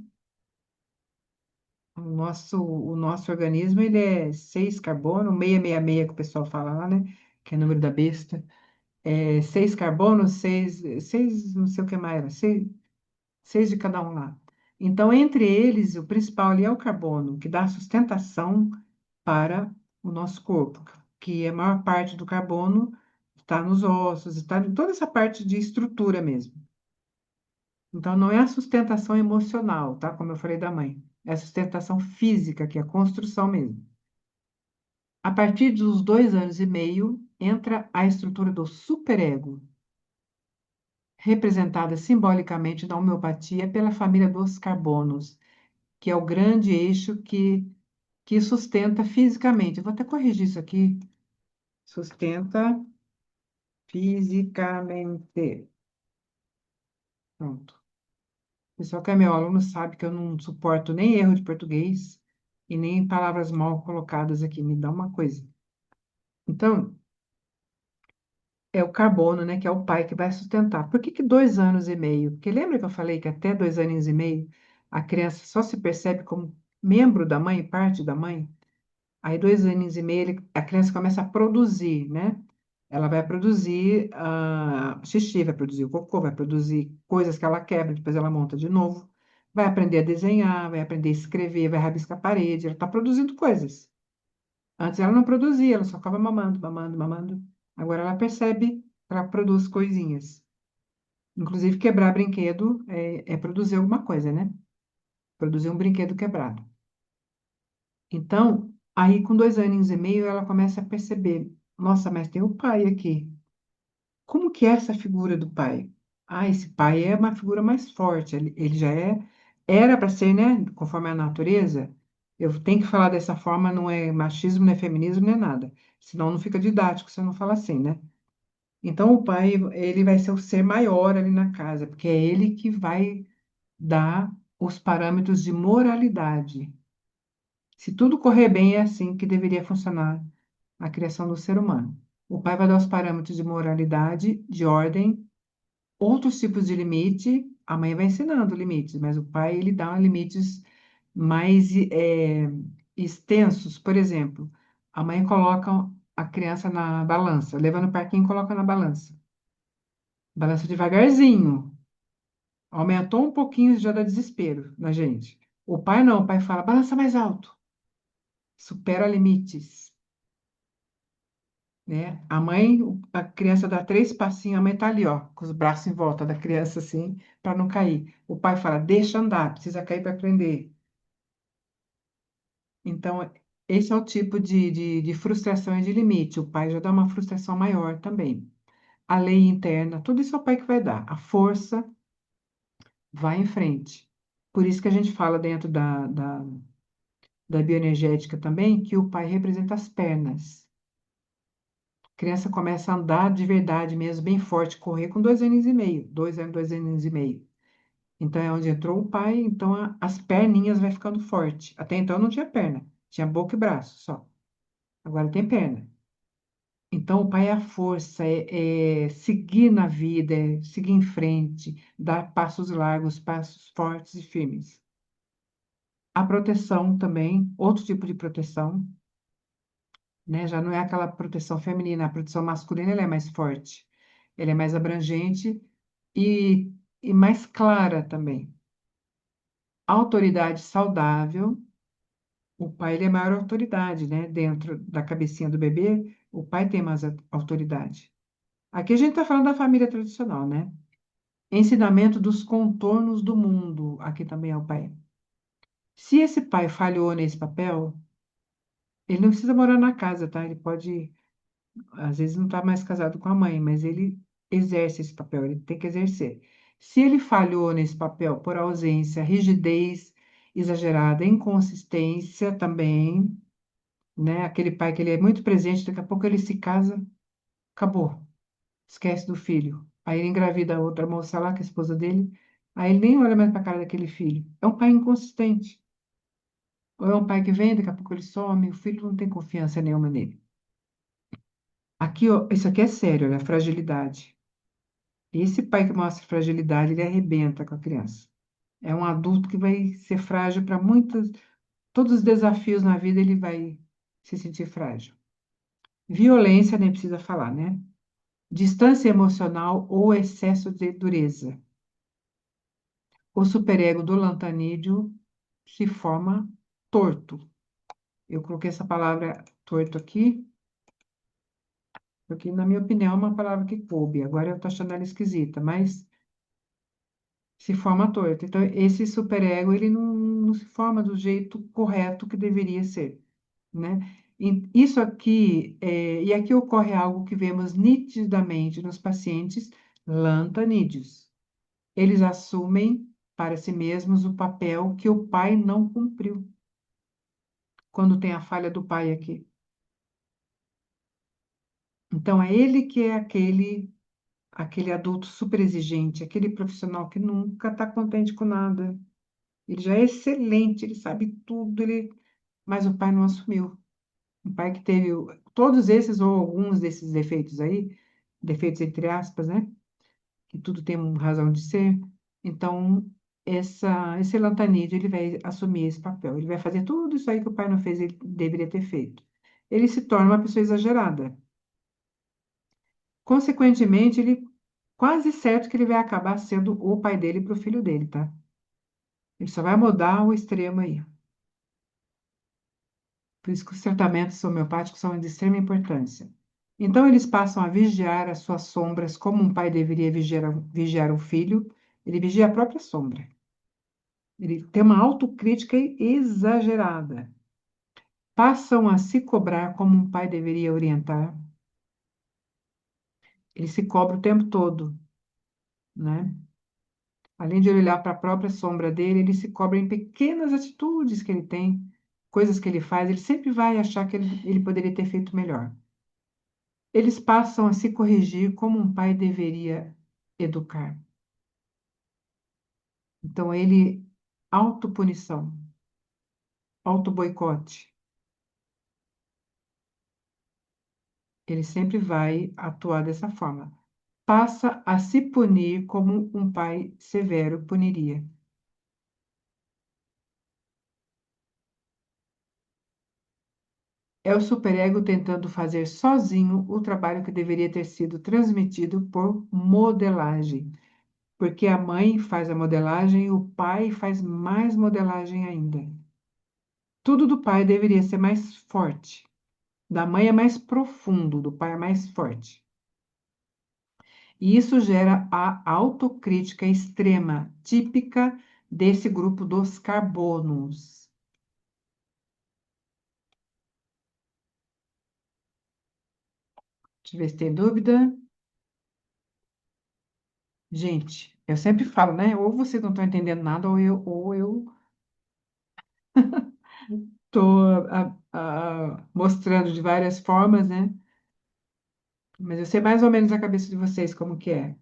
O nosso organismo, ele é 6 carbono, 666 que o pessoal fala lá, né? Que é o número da besta. É 6 carbono, 6 não sei o que mais, 6 de cada um lá. Então, entre eles, o principal ali é o carbono, que dá sustentação para o nosso corpo, que a maior parte do carbono está nos ossos, está em toda essa parte de estrutura mesmo. Então, não é a sustentação emocional, tá? Como eu falei da mãe. É a sustentação física, que é a construção mesmo. A partir dos 2 anos e meio, entra a estrutura do superego, representada simbolicamente na homeopatia pela família dos carbonos, que é o grande eixo que sustenta fisicamente. Eu vou até corrigir isso aqui. Sustenta fisicamente. Pronto. O pessoal que é meu aluno sabe que eu não suporto nem erro de português e nem palavras mal colocadas aqui. Me dá uma coisa. Então, é o carbono, né, que é o pai que vai sustentar. Por que que 2 anos e meio? Porque lembra que eu falei que até 2 anos e meio a criança só se percebe como membro da mãe, parte da mãe? Aí, 2 anos e meio, a criança começa a produzir, né? Ela vai produzir xixi, vai produzir o cocô, vai produzir coisas que ela quebra, depois ela monta de novo. vai aprender a desenhar, vai aprender a escrever, vai rabiscar a parede, ela está produzindo coisas. Antes ela não produzia, ela só ficava mamando, mamando, mamando. Agora ela percebe que ela produz coisinhas. Inclusive, quebrar brinquedo é produzir alguma coisa, né? Produzir um brinquedo quebrado. Então, aí com 2 anos e meio, ela começa a perceber: nossa, mas tem o pai aqui. Como que é essa figura do pai? Ah, esse pai é uma figura mais forte. Ele já era para ser, né? Conforme a natureza. Eu tenho que falar dessa forma, não é machismo, não é feminismo, não é nada. Senão não fica didático se eu não falar assim, né? Então, o pai, ele vai ser o ser maior ali na casa, porque é ele que vai dar os parâmetros de moralidade. Se tudo correr bem, é assim que deveria funcionar a criação do ser humano. O pai vai dar os parâmetros de moralidade, de ordem, outros tipos de limite. A mãe vai ensinando limites, mas o pai ele dá limites mais extensos. Por exemplo, a mãe coloca a criança na balança, leva no parquinho e coloca na balança. Balança devagarzinho. Aumentou um pouquinho, já dá desespero na gente. O pai não, o pai fala, balança mais alto, supera limites, né? A mãe, a criança dá 3 passinhos, a mãe tá ali, ó, com os braços em volta da criança, assim, para não cair. O pai fala, deixa andar, precisa cair para aprender. Então, esse é o tipo de frustração e de limite. O pai já dá uma frustração maior também. A lei interna, tudo isso é o pai que vai dar. A força vai em frente. Por isso que a gente fala dentro da bioenergética também, que o pai representa as pernas. A criança começa a andar de verdade mesmo, bem forte, correr com 2 anos e meio, 2 anos, 2 anos e meio. Então é onde entrou o pai, então as perninhas vai ficando forte. Até então não tinha perna, tinha boca e braço só. Agora tem perna. Então o pai é a força, é seguir na vida, é seguir em frente, dar passos largos, passos fortes e firmes. A proteção também, outro tipo de proteção, né? Já não é aquela proteção feminina, a proteção masculina ela é mais forte, ela é mais abrangente e, e mais clara também. A autoridade saudável, o pai ele é maior autoridade, né? Dentro da cabecinha do bebê, o pai tem mais autoridade. Aqui a gente está falando da família tradicional, né? Ensinamento dos contornos do mundo, aqui também é o pai. Se esse pai falhou nesse papel, ele não precisa morar na casa, tá? Ele pode às vezes não está mais casado com a mãe, mas ele exerce esse papel, ele tem que exercer. Se ele falhou nesse papel por ausência, rigidez exagerada, inconsistência também, né? Aquele pai que ele é muito presente, daqui a pouco ele se casa, acabou, esquece do filho. Aí ele engravida a outra moça lá, que é a esposa dele, aí ele nem olha mais para a cara daquele filho. É um pai inconsistente. Ou é um pai que vem, daqui a pouco ele some, o filho não tem confiança nenhuma nele. Aqui, ó, isso aqui é sério, olha, a fragilidade. Esse pai que mostra fragilidade, ele arrebenta com a criança. É um adulto que vai ser frágil para muitos, todos os desafios na vida ele vai se sentir frágil. Violência, nem precisa falar, né? Distância emocional ou excesso de dureza. O superego do lantanídeo se forma torto. Eu coloquei essa palavra torto aqui, porque, na minha opinião, é uma palavra que coube. Agora eu estou achando ela esquisita, mas se forma torto. Então, esse superego, ele não se forma do jeito correto que deveria ser, né? E isso aqui, e aqui ocorre algo que vemos nitidamente nos pacientes lantanídeos. Eles assumem para si mesmos o papel que o pai não cumpriu, quando tem a falha do pai aqui. Então, é ele que é aquele adulto super exigente, aquele profissional que nunca está contente com nada. Ele já é excelente, ele sabe tudo, mas o pai não assumiu. O pai que teve todos esses ou alguns desses defeitos aí, defeitos entre aspas, né? Que tudo tem uma razão de ser. Então, esse Lantanídeo, ele vai assumir esse papel. Ele vai fazer tudo isso aí que o pai não fez, ele deveria ter feito. Ele se torna uma pessoa exagerada. Consequentemente, ele quase certo que ele vai acabar sendo o pai dele para o filho dele, tá? Ele só vai mudar o extremo aí. Por isso que os tratamentos homeopáticos são de extrema importância. Então, eles passam a vigiar as suas sombras como um pai deveria vigiar um filho. Ele vigia a própria sombra. Ele tem uma autocrítica exagerada. Passam a se cobrar como um pai deveria orientar. Ele se cobra o tempo todo, né? Além de olhar para a própria sombra dele, ele se cobra em pequenas atitudes que ele tem, coisas que ele faz. Ele sempre vai achar que ele poderia ter feito melhor. Eles passam a se corrigir como um pai deveria educar. Então, ele, autopunição, autoboicote, ele sempre vai atuar dessa forma. Passa a se punir como um pai severo puniria. É o superego tentando fazer sozinho o trabalho que deveria ter sido transmitido por modelagem. Porque a mãe faz a modelagem e o pai faz mais modelagem ainda. Tudo do pai deveria ser mais forte. Da mãe é mais profundo, do pai é mais forte. E isso gera a autocrítica extrema, típica desse grupo dos carbonos. Deixa eu ver se tem dúvida. Gente, eu sempre falo, né? Ou vocês não estão entendendo nada, ou eu estou mostrando de várias formas, né? Mas eu sei mais ou menos a cabeça de vocês como que é.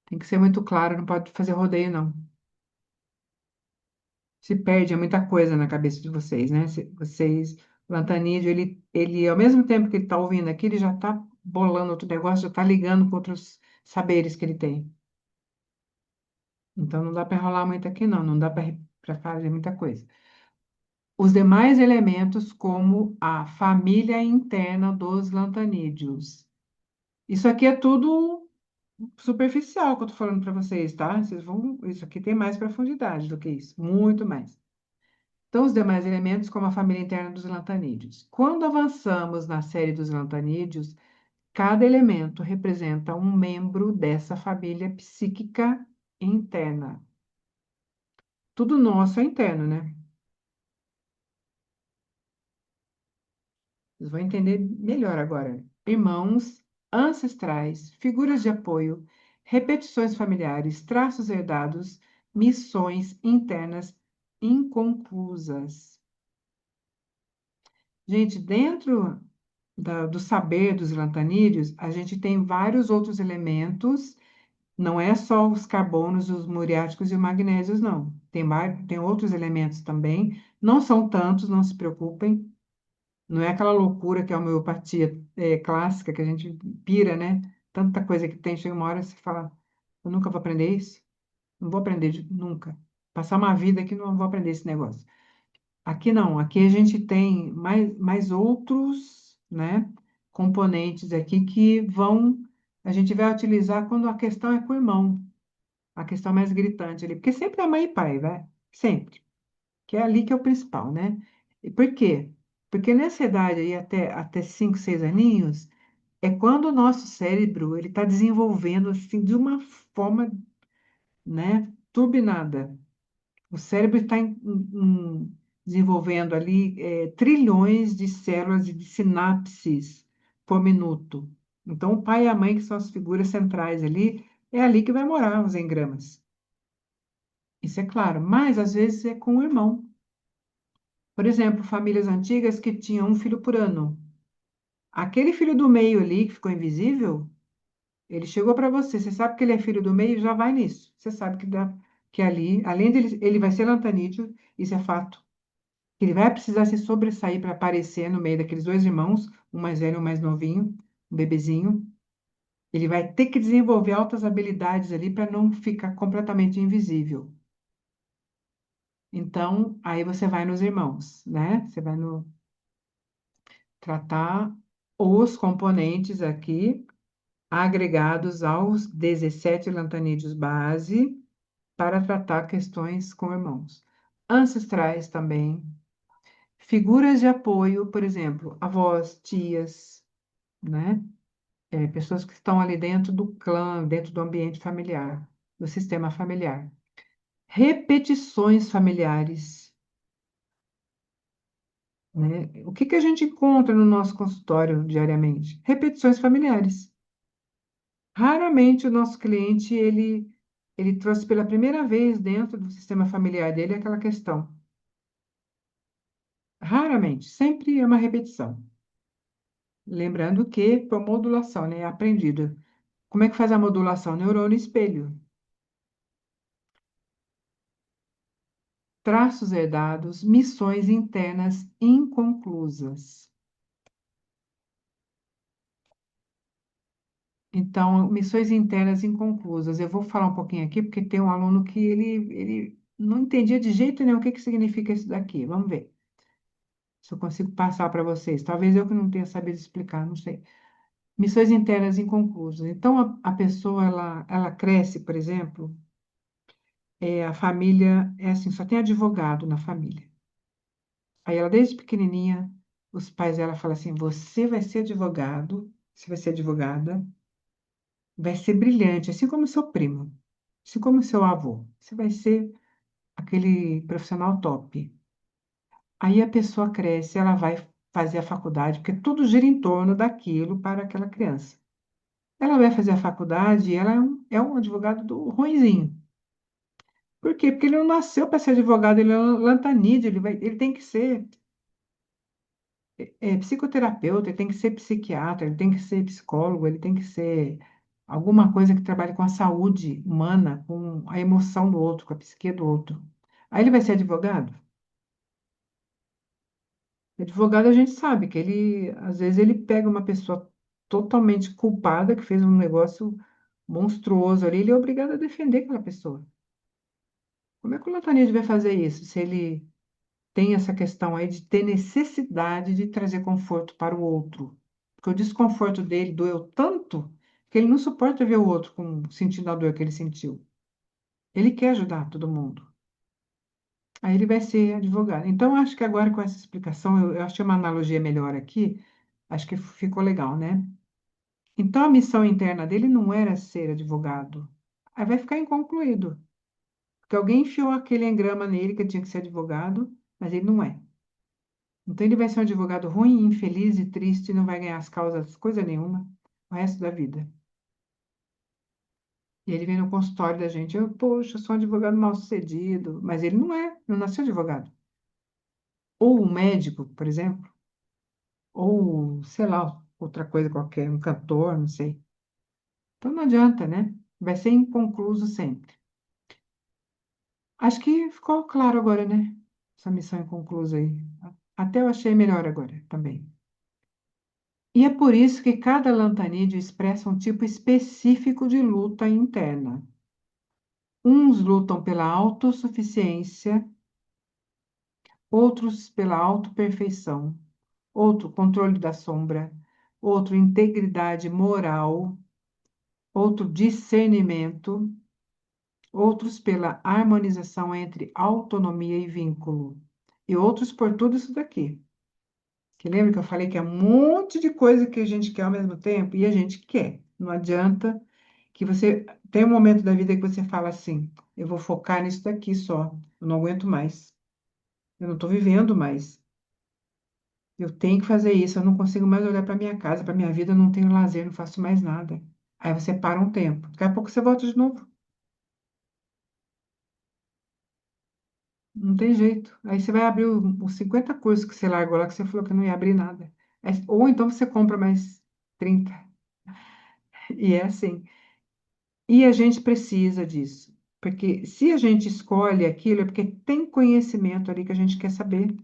Tem que ser muito claro, não pode fazer rodeio, não. Se perde, é muita coisa na cabeça de vocês, né? Vocês, o Antanídeo, ele, ao mesmo tempo que ele está ouvindo aqui, ele já está bolando outro negócio, já está ligando com outros saberes que ele tem. Então, não dá para enrolar muito aqui, não. Não dá para fazer muita coisa. Os demais elementos, como a família interna dos lantanídeos. Isso aqui é tudo superficial que eu estou falando para vocês, tá? Isso aqui tem mais profundidade do que isso, muito mais. Então, os demais elementos, como a família interna dos lantanídeos. Quando avançamos na série dos lantanídeos, cada elemento representa um membro dessa família psíquica interna. Tudo nosso é interno, né? Vocês vão entender melhor agora. Irmãos, ancestrais, figuras de apoio, repetições familiares, traços herdados, missões internas inconclusas. Gente, dentro do saber dos lantanídeos, a gente tem vários outros elementos, não é só os carbonos, os muriáticos e os magnésios, não. Tem outros elementos também, não são tantos, não se preocupem. Não é aquela loucura que é a homeopatia clássica, que a gente pira, né? Tanta coisa que tem, chega uma hora que você fala, eu nunca vou aprender isso, não vou aprender nunca. Passar uma vida que não vou aprender esse negócio. Aqui não, aqui a gente tem mais outros, né, componentes aqui que a gente vai utilizar quando a questão é com o irmão, a questão mais gritante ali, porque sempre é mãe e pai, né? Sempre, que é ali que é o principal, né? E por quê? Porque nessa idade aí, até 5, 6 aninhos, é quando o nosso cérebro ele está desenvolvendo assim de uma forma, né, turbinada. O cérebro está desenvolvendo ali trilhões de células e de sinapses por minuto. Então, o pai e a mãe, que são as figuras centrais ali, é ali que vai morar os engramas. Isso é claro, mas às vezes é com o irmão. Por exemplo, famílias antigas que tinham um filho por ano. Aquele filho do meio ali, que ficou invisível, ele chegou para você. Você sabe que ele é filho do meio, já vai nisso. Você sabe que ali, além dele, ele vai ser lantanídeo, isso é fato. Ele vai precisar se sobressair para aparecer no meio daqueles dois irmãos, um mais velho e um mais novinho, um bebezinho. Ele vai ter que desenvolver altas habilidades ali para não ficar completamente invisível. Então, aí você vai nos irmãos, né? Você vai no tratar os componentes aqui agregados aos 17 lantanídeos base para tratar questões com irmãos. Ancestrais também. Figuras de apoio, por exemplo, avós, tias, né? Pessoas que estão ali dentro do clã, dentro do ambiente familiar, do sistema familiar. Repetições familiares, né? O que que a gente encontra no nosso consultório diariamente? Repetições familiares. Raramente o nosso cliente, ele trouxe pela primeira vez dentro do sistema familiar dele aquela questão. Raramente, sempre é uma repetição. Lembrando que, por modulação, né, é aprendido. Como é que faz a modulação? Neurônio espelho. Traços herdados, missões internas inconclusas. Então, missões internas inconclusas. Eu vou falar um pouquinho aqui, porque tem um aluno que ele não entendia de jeito nenhum o que que significa isso daqui. Vamos ver se eu consigo passar para vocês. Talvez eu que não tenha sabido explicar, não sei. Missões internas inconclusas. Então, a pessoa, ela cresce, por exemplo, a família é assim, só tem advogado na família. Aí ela, desde pequenininha, os pais dela falam assim, você vai ser advogado, você vai ser advogada, vai ser brilhante, assim como seu primo, assim como seu avô. Você vai ser aquele profissional top. Aí a pessoa cresce, ela vai fazer a faculdade, porque tudo gira em torno daquilo para aquela criança. Ela vai fazer a faculdade e ela é um advogado do ruinzinho. Por quê? Porque ele não nasceu para ser advogado, ele é um lantanídeo, ele tem que ser psicoterapeuta, ele tem que ser psiquiatra, ele tem que ser psicólogo, ele tem que ser alguma coisa que trabalhe com a saúde humana, com a emoção do outro, com a psique do outro. Aí ele vai ser advogado? Advogado a gente sabe que ele, às vezes, ele pega uma pessoa totalmente culpada, que fez um negócio monstruoso ali, ele é obrigado a defender aquela pessoa. Como é que o Lataníde vai fazer isso, se ele tem essa questão aí de ter necessidade de trazer conforto para o outro? Porque o desconforto dele doeu tanto que ele não suporta ver o outro sentindo a dor que ele sentiu. Ele quer ajudar todo mundo. Aí ele vai ser advogado. Então, eu acho que agora com essa explicação, eu achei uma analogia melhor aqui, acho que ficou legal, né? Então, a missão interna dele não era ser advogado. Aí vai ficar inconcluído, porque alguém enfiou aquele engrama nele que ele tinha que ser advogado, mas ele não é. Então, ele vai ser um advogado ruim, infeliz e triste, e não vai ganhar as causas, coisa nenhuma, o resto da vida. E ele vem no consultório da gente, poxa, eu sou um advogado mal-sucedido, mas ele não é, não nasceu advogado. Ou um médico, por exemplo, ou, sei lá, outra coisa qualquer, um cantor, não sei. Então, não adianta, né? Vai ser inconcluso sempre. Acho que ficou claro agora, né? Essa missão inconclusa aí. Até eu achei melhor agora também. E é por isso que cada lantanídeo expressa um tipo específico de luta interna. Uns lutam pela autossuficiência, outros pela autoperfeição, outro controle da sombra, outro integridade moral, outro discernimento, outros pela harmonização entre autonomia e vínculo, e outros por tudo isso daqui. Que lembra que eu falei que é um monte de coisa que a gente quer ao mesmo tempo? E a gente quer. Não adianta que você tem um momento da vida que você fala assim, eu vou focar nisso daqui só, eu não aguento mais, eu não estou vivendo mais. Eu tenho que fazer isso, eu não consigo mais olhar para minha casa, para minha vida, eu não tenho lazer, não faço mais nada. Aí você para um tempo, daqui a pouco você volta de novo. Não tem jeito. Aí você vai abrir os 50 cursos que você largou lá, que você falou que não ia abrir nada. Ou então você compra mais 30. E é assim. E a gente precisa disso. Porque se a gente escolhe aquilo, é porque tem conhecimento ali que a gente quer saber.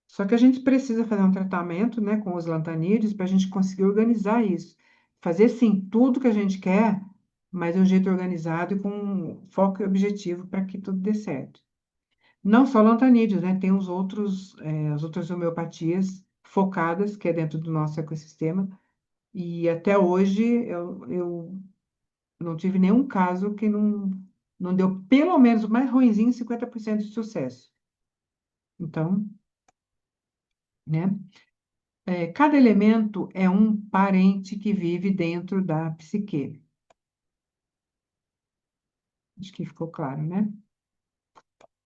Só que a gente precisa fazer um tratamento, né, com os lantanídeos para a gente conseguir organizar isso. Fazer, sim, tudo que a gente quer, mas de um jeito organizado e com foco e objetivo para que tudo dê certo. Não só lantanídeos, né? Tem as outras homeopatias focadas, que é dentro do nosso ecossistema. E até hoje Não tive nenhum caso que não deu pelo menos o mais ruinzinho 50% de sucesso. Então, né? Cada elemento é um parente que vive dentro da psique. Acho que ficou claro, né?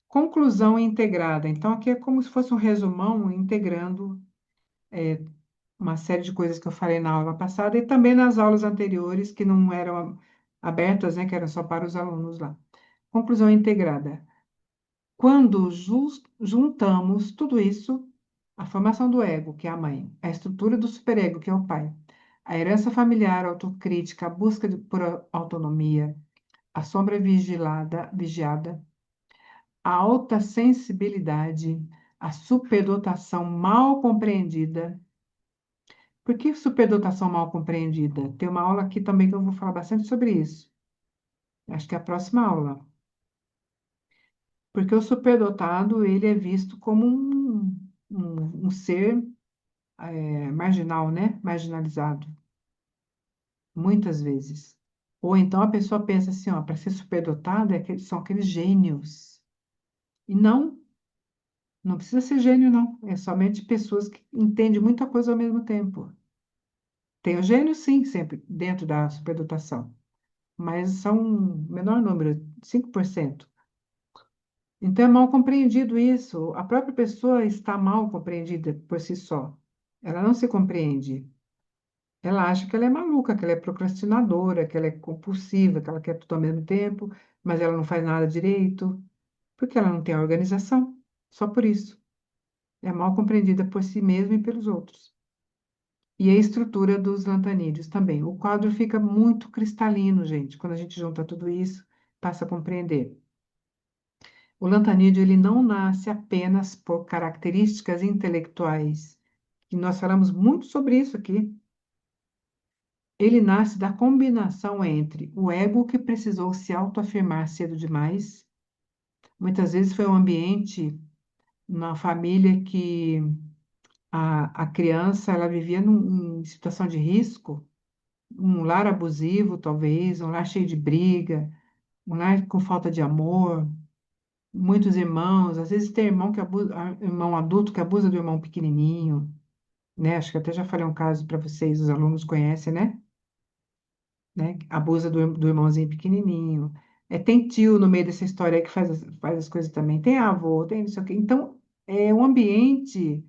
Conclusão integrada. Então, aqui é como se fosse um resumão integrando uma série de coisas que eu falei na aula passada e também nas aulas anteriores, que não eram abertas, né? Que eram só para os alunos lá. Conclusão integrada. Quando juntamos tudo isso, a formação do ego, que é a mãe, a estrutura do superego, que é o pai, a herança familiar, a autocrítica, a busca por autonomia, a sombra vigiada, a alta sensibilidade, a superdotação mal compreendida. Por que superdotação mal compreendida? Tem uma aula aqui também que eu vou falar bastante sobre isso. Acho que é a próxima aula. Porque o superdotado, ele é visto como um ser marginal, né? Marginalizado, muitas vezes. Ou então a pessoa pensa assim, ó, para ser superdotado são aqueles gênios. E não precisa ser gênio, não. É somente pessoas que entendem muita coisa ao mesmo tempo. Tem o gênio, sim, sempre dentro da superdotação, mas são um menor número, 5%. Então é mal compreendido isso. A própria pessoa está mal compreendida por si só. Ela não se compreende. Ela acha que ela é maluca, que ela é procrastinadora, que ela é compulsiva, que ela quer tudo ao mesmo tempo, mas ela não faz nada direito, porque ela não tem organização. Só por isso. É mal compreendida por si mesma e pelos outros. E a estrutura dos lantanídeos também. O quadro fica muito cristalino, gente. Quando a gente junta tudo isso, passa a compreender. O lantanídeo, ele não nasce apenas por características intelectuais. E nós falamos muito sobre isso aqui. Ele nasce da combinação entre o ego que precisou se autoafirmar cedo demais. Muitas vezes foi um ambiente, uma família que a criança ela vivia em situação de risco, um lar abusivo, talvez, um lar cheio de briga, um lar com falta de amor, muitos irmãos, às vezes tem irmão que abusa, irmão adulto que abusa do irmão pequenininho, né? Acho que até já falei um caso para vocês, os alunos conhecem, né? Abusa do irmãozinho pequenininho. Tem tio no meio dessa história aí que faz as coisas também. Tem avô, tem não sei o quê. Então, é um ambiente,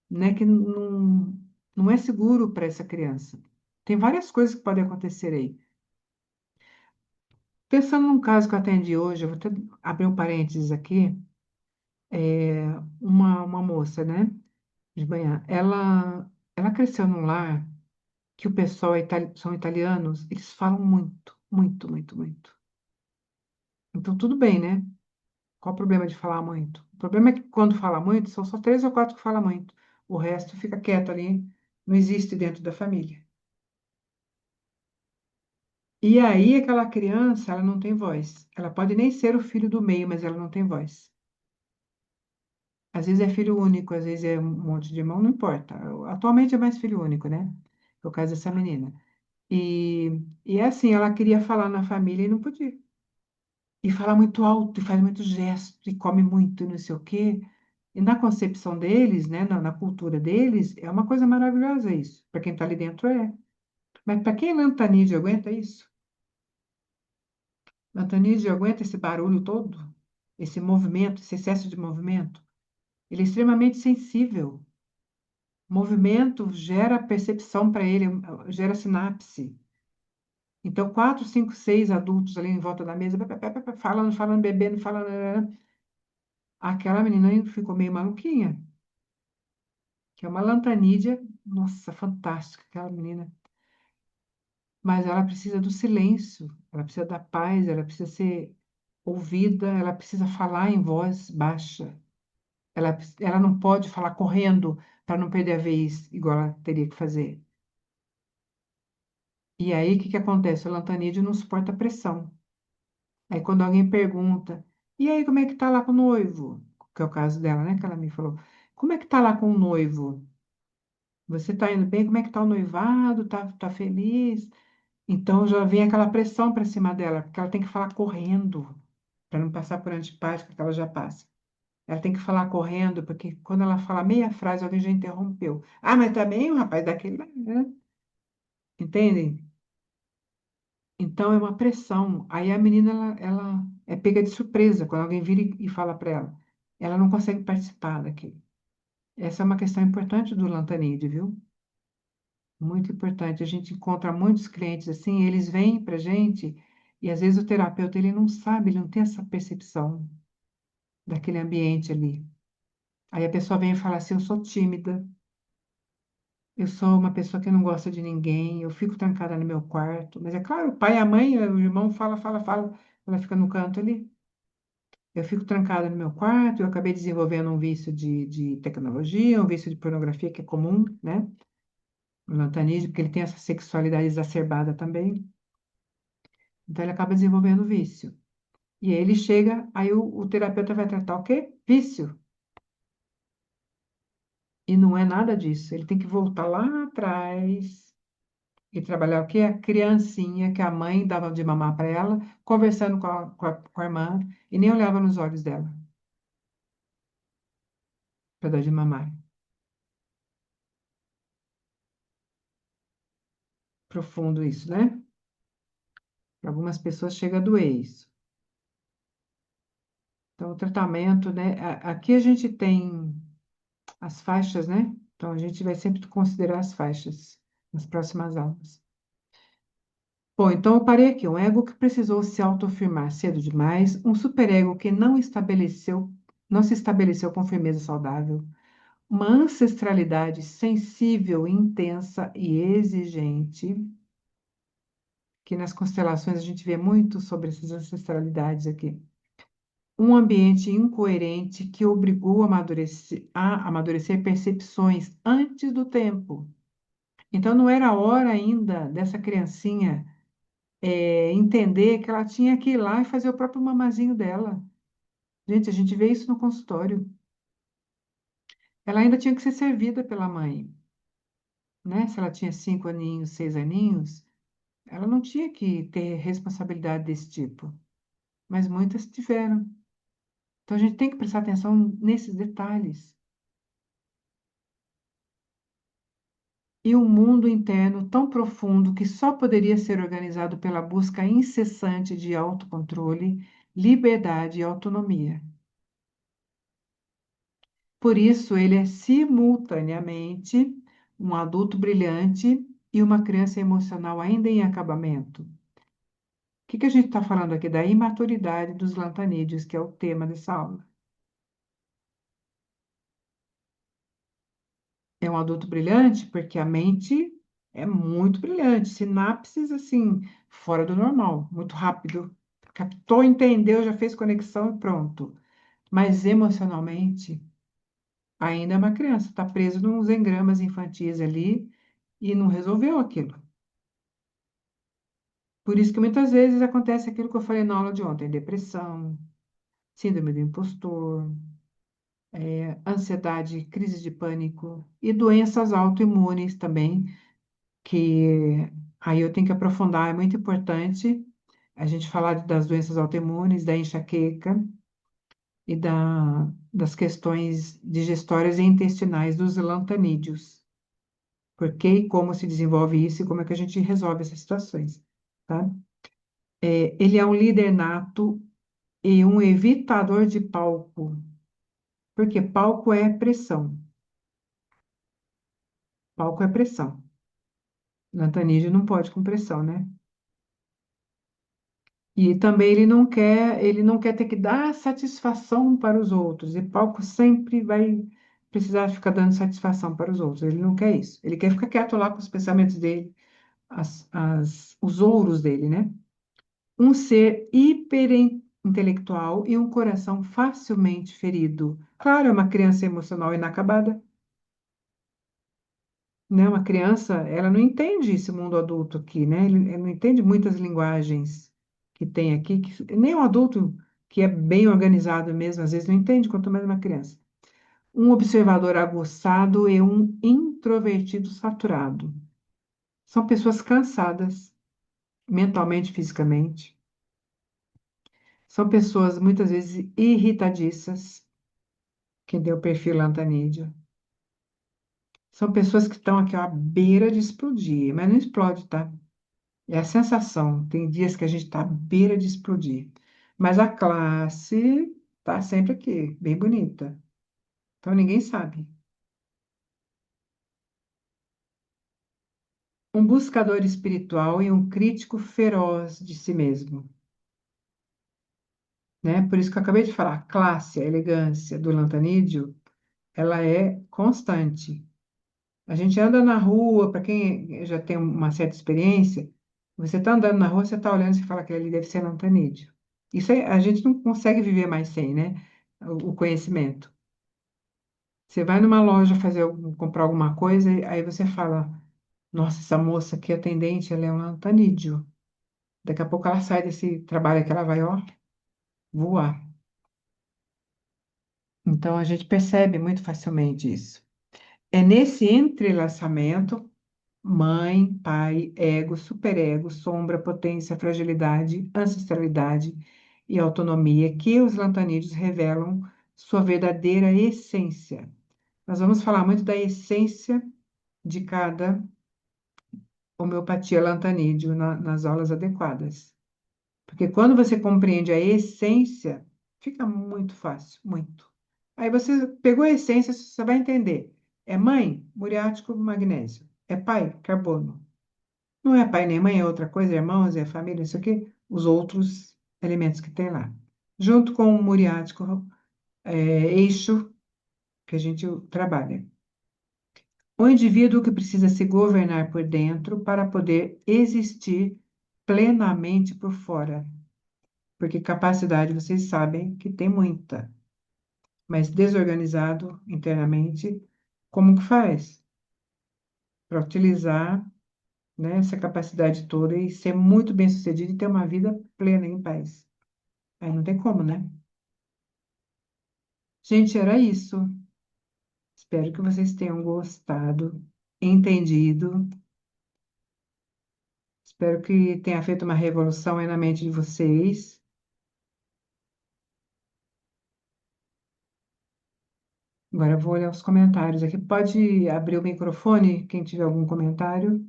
né, que não é seguro para essa criança. Tem várias coisas que podem acontecer aí. Pensando num caso que eu atendi hoje, eu vou até abrir um parênteses aqui, uma moça, né, de manhã, ela cresceu num lar que o pessoal são italianos, eles falam muito, muito, muito, muito. Então, tudo bem, né? Qual o problema de falar muito? O problema é que quando fala muito, são só três ou quatro que falam muito. O resto fica quieto ali, não existe dentro da família. E aí, aquela criança, ela não tem voz. Ela pode nem ser o filho do meio, mas ela não tem voz. Às vezes é filho único, às vezes é um monte de irmão, não importa. Atualmente é mais filho único, né? É o caso dessa menina. E é assim, ela queria falar na família e não podia. E fala muito alto, e faz muito gesto, e come muito, e não sei o quê. E na concepção deles, né, na cultura deles, é uma coisa maravilhosa isso. Para quem está ali dentro é. Mas para quem é Lantanídeo aguenta isso? Lantanídeo aguenta esse barulho todo? Esse movimento, esse excesso de movimento? Ele é extremamente sensível. Movimento gera percepção para ele, gera sinapse. Então, quatro, cinco, seis adultos ali em volta da mesa, falando, falando, bebendo, falando. Aquela menina ficou meio maluquinha, que é uma lantanídea, nossa, fantástica aquela menina. Mas ela precisa do silêncio, ela precisa da paz, ela precisa ser ouvida, ela precisa falar em voz baixa. Ela não pode falar correndo para não perder a vez, igual ela teria que fazer. E aí, o que que acontece? O lantanídeo não suporta pressão. Aí, quando alguém pergunta, e aí, como é que tá lá com o noivo? Que é o caso dela, né? Que ela me falou. Como é que tá lá com o noivo? Você tá indo bem? Como é que tá o noivado? Tá feliz? Então já vem aquela pressão para cima dela, porque ela tem que falar correndo, para não passar por antipática que ela já passa. Ela tem que falar correndo, porque quando ela fala meia frase, alguém já interrompeu. Ah, mas também o rapaz daquele, né? Entendem? Então é uma pressão. Aí a menina ela é pega de surpresa quando alguém vira e fala para ela. Ela não consegue participar daquilo. Essa é uma questão importante do Lantanide, viu? Muito importante. A gente encontra muitos clientes assim, eles vêm para gente e às vezes o terapeuta ele não sabe, ele não tem essa percepção daquele ambiente ali. Aí a pessoa vem e fala assim: eu sou tímida, eu sou uma pessoa que não gosta de ninguém, eu fico trancada no meu quarto. Mas é claro, o pai, a mãe, o irmão fala, ela fica no canto ali. Eu fico trancada no meu quarto, eu acabei desenvolvendo um vício de tecnologia, um vício de pornografia que é comum, né? O Lantanismo, porque ele tem essa sexualidade exacerbada também. Então ele acaba desenvolvendo vício. E aí ele chega, aí o terapeuta vai tratar o quê? Vício. E não é nada disso. Ele tem que voltar lá atrás e trabalhar o quê? A criancinha que a mãe dava de mamar para ela, conversando com a irmã, e nem olhava nos olhos dela para dar de mamar. Profundo isso, né? Para algumas pessoas chega a doer isso. Então, o tratamento, né? Aqui a gente tem as faixas, né? Então, a gente vai sempre considerar as faixas nas próximas aulas. Bom, então eu parei aqui. Um ego que precisou se autoafirmar cedo demais, um superego que não se estabeleceu com firmeza saudável, uma ancestralidade sensível, intensa e exigente, que nas constelações a gente vê muito sobre essas ancestralidades aqui. Um ambiente incoerente que obrigou a amadurecer percepções antes do tempo. Então, não era a hora ainda dessa criancinha entender que ela tinha que ir lá e fazer o próprio mamazinho dela. Gente, a gente vê isso no consultório. Ela ainda tinha que ser servida pela mãe, né? Se ela tinha 5 aninhos, 6 aninhos, ela não tinha que ter responsabilidade desse tipo, mas muitas tiveram. Então, a gente tem que prestar atenção nesses detalhes. E um mundo interno tão profundo que só poderia ser organizado pela busca incessante de autocontrole, liberdade e autonomia. Por isso, ele é simultaneamente um adulto brilhante e uma criança emocional ainda em acabamento. O que a gente está falando aqui? Da imaturidade dos lantanídeos, que é o tema dessa aula. É um adulto brilhante porque a mente é muito brilhante, sinapses assim, fora do normal, muito rápido. Captou, entendeu, já fez conexão e pronto. Mas emocionalmente, ainda é uma criança, está preso nos engramas infantis ali e não resolveu aquilo. Por isso que muitas vezes acontece aquilo que eu falei na aula de ontem: depressão, síndrome do impostor, ansiedade, crise de pânico e doenças autoimunes também, que aí eu tenho que aprofundar, é muito importante a gente falar das doenças autoimunes, da enxaqueca e das questões digestórias e intestinais dos lantanídeos. Por que e como se desenvolve isso e como é que a gente resolve essas situações, tá? Ele é um líder nato e um evitador de palco, porque palco é pressão. Palco é pressão. Lantanídeo não pode com pressão, né? E também ele não quer ter que dar satisfação para os outros. E palco sempre vai precisar ficar dando satisfação para os outros. Ele não quer isso. Ele quer ficar quieto lá com os pensamentos dele, os ouros dele, né? Um ser hiperintelectual e um coração facilmente ferido. Claro, é uma criança emocional inacabada, né? Uma criança, ela não entende esse mundo adulto aqui, né? Ele não entende muitas linguagens que tem aqui, nem um adulto que é bem organizado mesmo, às vezes não entende, quanto mais uma criança. Um observador aguçado e um introvertido saturado. São pessoas cansadas. mentalmente, fisicamente. São pessoas muitas vezes irritadiças, que deu o perfil lantanídeo. São pessoas que estão aqui ó, à beira de explodir, mas não explode, tá? É a sensação. Tem dias que a gente está à beira de explodir. Mas a classe tá sempre aqui, bem bonita. Então ninguém sabe. Um buscador espiritual e um crítico feroz de si mesmo, né? Por isso que eu acabei de falar, a classe, a elegância do Lantanídeo, ela é constante. A gente anda na rua, para quem já tem uma certa experiência, você está andando na rua, você está olhando e fala que ali deve ser Lantanídeo. Isso a gente não consegue viver mais sem, né? O conhecimento. Você vai numa loja comprar alguma coisa, e aí você fala, nossa, essa moça aqui, atendente, ela é um Lantanídeo. Daqui a pouco ela sai desse trabalho que ela vai, ó, voar. Então a gente percebe muito facilmente isso. É nesse entrelaçamento, mãe, pai, ego, superego, sombra, potência, fragilidade, ancestralidade e autonomia, que os lantanídeos revelam sua verdadeira essência. Nós vamos falar muito da essência de cada homeopatia lantanídeo nas aulas adequadas. Porque quando você compreende a essência, fica muito fácil, muito. Aí você pegou a essência, você vai entender. É mãe, muriático, magnésio. É pai, carbono. Não é pai nem mãe, é outra coisa, é irmãos, é família, isso aqui, os outros elementos que tem lá. Junto com o muriático, eixo que a gente trabalha. O indivíduo que precisa se governar por dentro para poder existir plenamente por fora. Porque capacidade, vocês sabem que tem muita, mas desorganizado internamente, como que faz? Para utilizar, né, essa capacidade toda e ser muito bem-sucedido e ter uma vida plena em paz. Aí não tem como, né? Gente, era isso. Espero que vocês tenham gostado, entendido. Espero que tenha feito uma revolução aí na mente de vocês. Agora eu vou olhar os comentários aqui. Pode abrir o microfone, quem tiver algum comentário.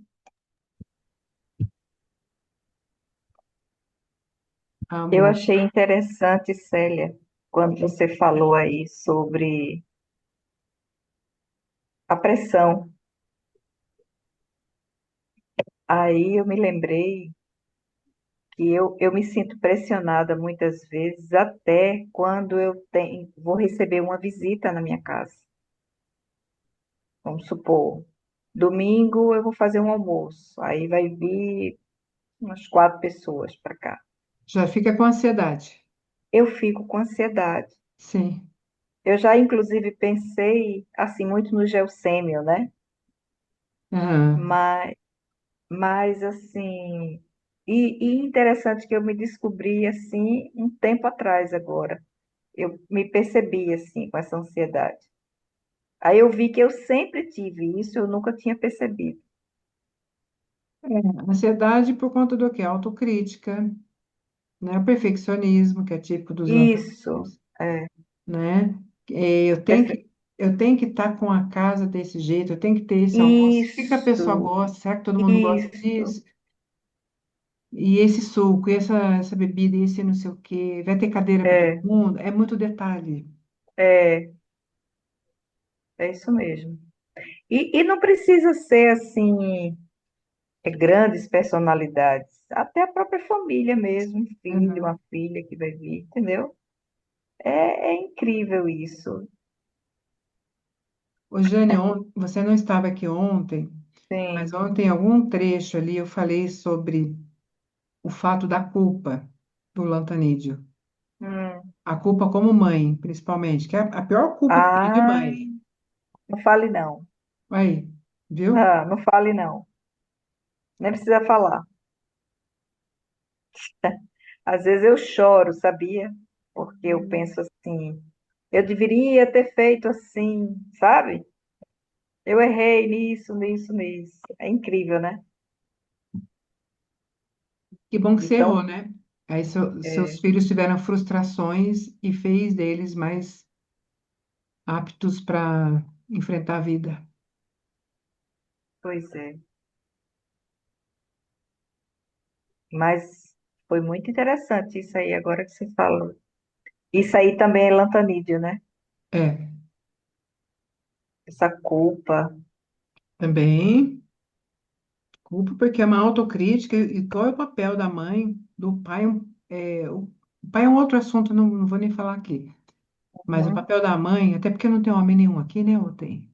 Eu Amor. achei interessante, Célia, quando você falou aí sobre a pressão. Aí eu me lembrei que eu me sinto pressionada muitas vezes, até quando vou receber uma visita na minha casa. Vamos supor, domingo eu vou fazer um almoço, aí vai vir umas 4 pessoas para cá. Já fica com ansiedade. Eu fico com ansiedade. Sim. Eu já, inclusive, pensei assim muito no gelsêmio, né? Aham. Mas assim, e interessante que eu me descobri assim um tempo atrás agora. Eu me percebi assim com essa ansiedade. Aí eu vi que eu sempre tive isso, eu nunca tinha percebido. Ansiedade por conta do quê? Autocrítica, né? O perfeccionismo, que é típico dos Isso, lanternistas, né? É, eu tenho que estar com a casa desse jeito, eu tenho que ter esse almoço. O que que a pessoa isso, gosta? Será que todo mundo gosta isso, disso? E esse suco, e essa bebida, e esse não sei o quê, vai ter cadeira para todo é, mundo? É muito detalhe. é, é isso mesmo. E não precisa ser assim, grandes personalidades, até a própria família mesmo, um filho, Uhum. uma filha que vai vir, entendeu? É incrível isso. Ô, Jane, você não estava aqui ontem, mas Sim. ontem, em algum trecho ali, eu falei sobre o fato da culpa do Lantanídeo. Hum. A culpa como mãe, principalmente, que é a pior culpa que tem de Ah, mãe. não fale não. Aí, viu? Não, não fale não. Nem precisa falar. Às vezes eu choro, sabia? Porque eu penso assim, eu deveria ter feito assim, sabe? Eu errei nisso, nisso, nisso. É incrível, né? Que bom que você errou, Então, né? Aí seus é, filhos tiveram frustrações e fez deles mais aptos para enfrentar a vida. pois é. Mas foi muito interessante isso aí, agora que você falou. Isso aí também é lantanídeo, né? É, Essa culpa. também culpa porque é uma autocrítica e qual é o papel da mãe, do pai? O pai é um outro assunto, não vou nem falar aqui. Mas o Uhum, papel da mãe, até porque não tem homem nenhum aqui, né? Ou tem?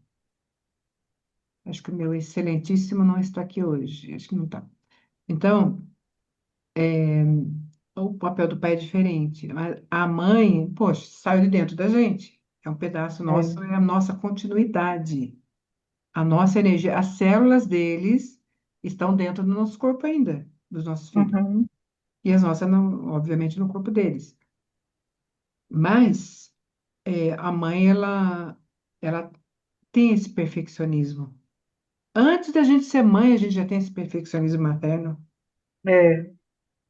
Acho que o meu excelentíssimo não está aqui hoje. Acho que não está. Então, o papel do pai é diferente. A mãe, poxa, saiu de dentro da gente. É um pedaço nosso, é, é a nossa continuidade. A nossa energia, as células deles estão dentro do nosso corpo ainda, dos nossos filhos. uhum, E as nossas, não, obviamente, no corpo deles. Mas a mãe, ela tem esse perfeccionismo. Antes da gente ser mãe, a gente já tem esse perfeccionismo materno, é,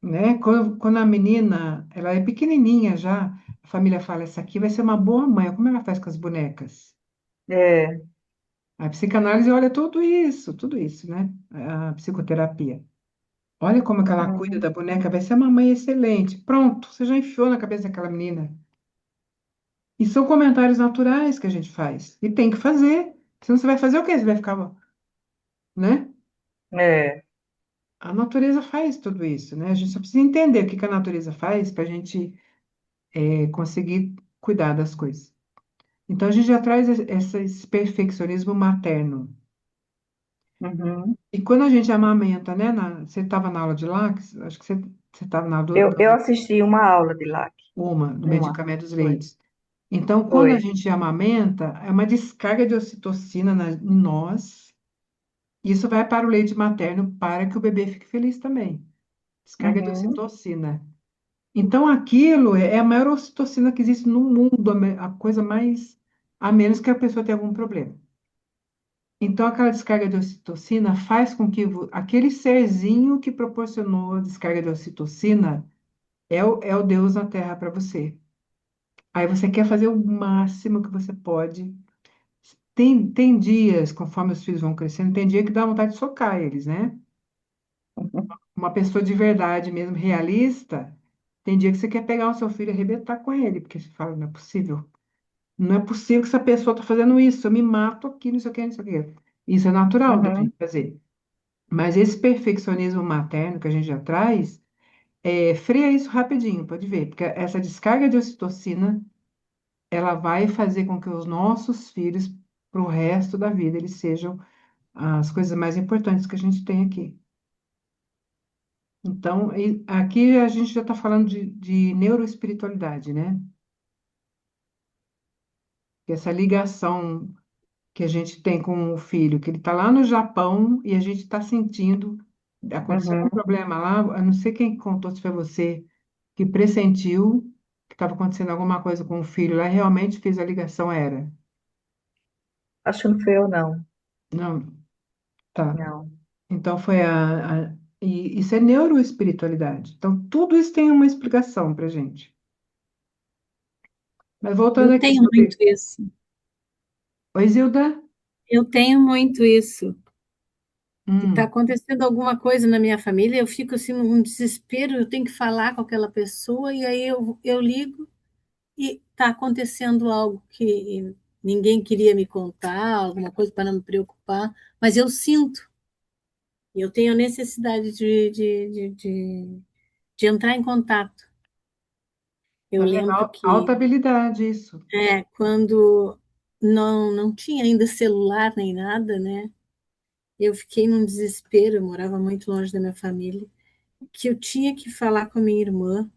né? Quando a menina, ela é pequenininha já, a família fala, essa aqui vai ser uma boa mãe. Como ela faz com as bonecas? é, A psicanálise olha tudo isso, né? A psicoterapia. Olha como que ela cuida uhum, da boneca, vai ser uma mãe excelente. Pronto, você já enfiou na cabeça daquela menina. E são comentários naturais que a gente faz. E tem que fazer. Senão você vai fazer o quê? Você vai ficar, né? é, A natureza faz tudo isso, né? A gente só precisa entender o que que a natureza faz para a gente conseguir cuidar das coisas. Então, a gente já traz esse perfeccionismo materno. uhum. E quando a gente amamenta, né? Você estava na aula de lácteos, acho que você estava na aula Eu assisti uma aula de LAC, do uma, medicamento dos foi, leites. Então, quando a foi, gente amamenta, é uma descarga de ocitocina em nós. Isso vai para o leite materno para que o bebê fique feliz também. Descarga de uhum, ocitocina. Então, aquilo é a maior ocitocina que existe no mundo, a coisa mais, a menos que a pessoa tenha algum problema. Então, aquela descarga de ocitocina faz com que aquele serzinho que proporcionou a descarga de ocitocina é o Deus na Terra para você. Aí você quer fazer o máximo que você pode. Tem dias, conforme os filhos vão crescendo, tem dia que dá vontade de socar eles, né? Uma pessoa de verdade mesmo, realista, tem dia que você quer pegar o seu filho e arrebentar com ele, porque você fala, não é possível. Não é possível que essa pessoa está fazendo isso. Eu me mato aqui, não sei o que, não sei o que. Isso é natural da uhum, gente fazer. Mas esse perfeccionismo materno que a gente já traz, freia isso rapidinho, pode ver. Porque essa descarga de ocitocina, ela vai fazer com que os nossos filhos, para o resto da vida, eles sejam as coisas mais importantes que a gente tem aqui. Então, aqui a gente já está falando de neuroespiritualidade, né? Que essa ligação que a gente tem com o filho, que ele está lá no Japão e a gente está sentindo. Aconteceu um uhum. problema lá, eu não sei quem contou, se foi você, que pressentiu que estava acontecendo alguma coisa com o filho lá, e realmente fez a ligação, era. Acho que não foi eu, não, Não, tá. não. Então foi e isso é neuroespiritualidade. Então, tudo isso tem uma explicação pra gente. Mas voltando Eu aqui tenho muito sobre. isso. Oi, Zilda? Eu tenho muito isso. De estar Hum, acontecendo alguma coisa na minha família, eu fico assim num desespero, eu tenho que falar com aquela pessoa, e aí eu ligo e está acontecendo algo que ninguém queria me contar, alguma coisa para não me preocupar, mas eu sinto, e eu tenho a necessidade de entrar em contato. Eu tá vendo? lembro Alta que habilidade isso. quando não tinha ainda celular nem nada, né? Eu fiquei num desespero, eu morava muito longe da minha família, que eu tinha que falar com a minha irmã,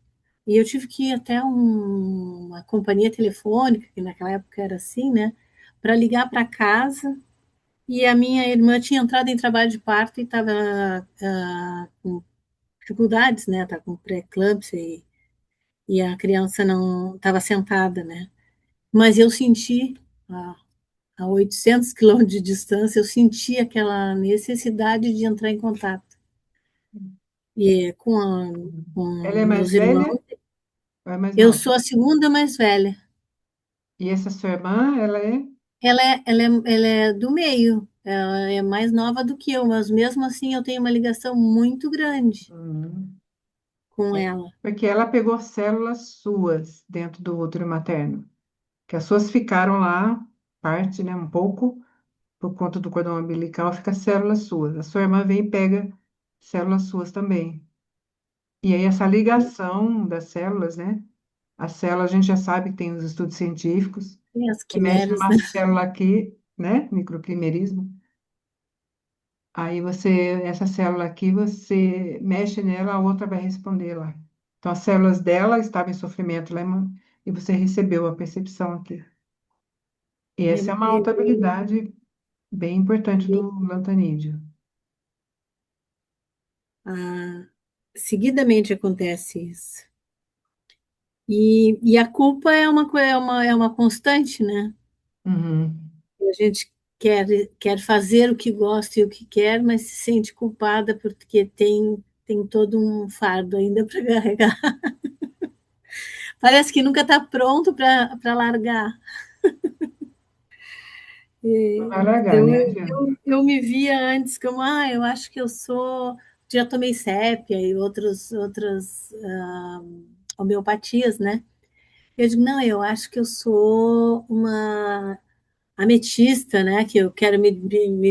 e eu tive que ir até uma companhia telefônica, que naquela época era assim, né, para ligar para casa, e a minha irmã tinha entrado em trabalho de parto e estava com dificuldades, né, estava com pré-eclâmpsia e a criança não estava sentada, né, mas eu senti, a, a 800 quilômetros de distância, eu senti aquela necessidade de entrar em contato. E Ela com é mais meus velha irmãos, ou é mais eu nova? sou a segunda mais velha. E essa sua irmã, ela é? Ela é do meio, ela é mais nova do que eu, mas mesmo assim eu tenho uma ligação muito grande Hum, com é. ela. Porque ela pegou células suas dentro do útero materno, que as suas ficaram lá, parte, né, um pouco, por conta do cordão umbilical, fica células suas. A sua irmã vem e pega células suas também. E aí essa ligação das células, né? A célula, a gente já sabe que tem os estudos científicos, Tem as que mexe quimeras, numa né? célula aqui, né? Microquimerismo. Aí você, essa célula aqui, você mexe nela, a outra vai responder lá. Então, as células dela estavam em sofrimento lá e você recebeu a percepção aqui. E É, essa é uma é alta habilidade bem importante bem- do lantanídeo. ah, seguidamente acontece isso. E a culpa é uma constante, né? Uhum. A gente quer fazer o que gosta e o que quer, mas se sente culpada porque tem todo um fardo ainda para carregar. Parece que nunca está pronto para largar. Não vai largar, Então, nem eu, adianta. eu me via antes como, eu acho que eu sou. Já tomei sépia e outras homeopatias, né? Eu digo, não, eu acho que eu sou uma ametista, né? Que eu quero me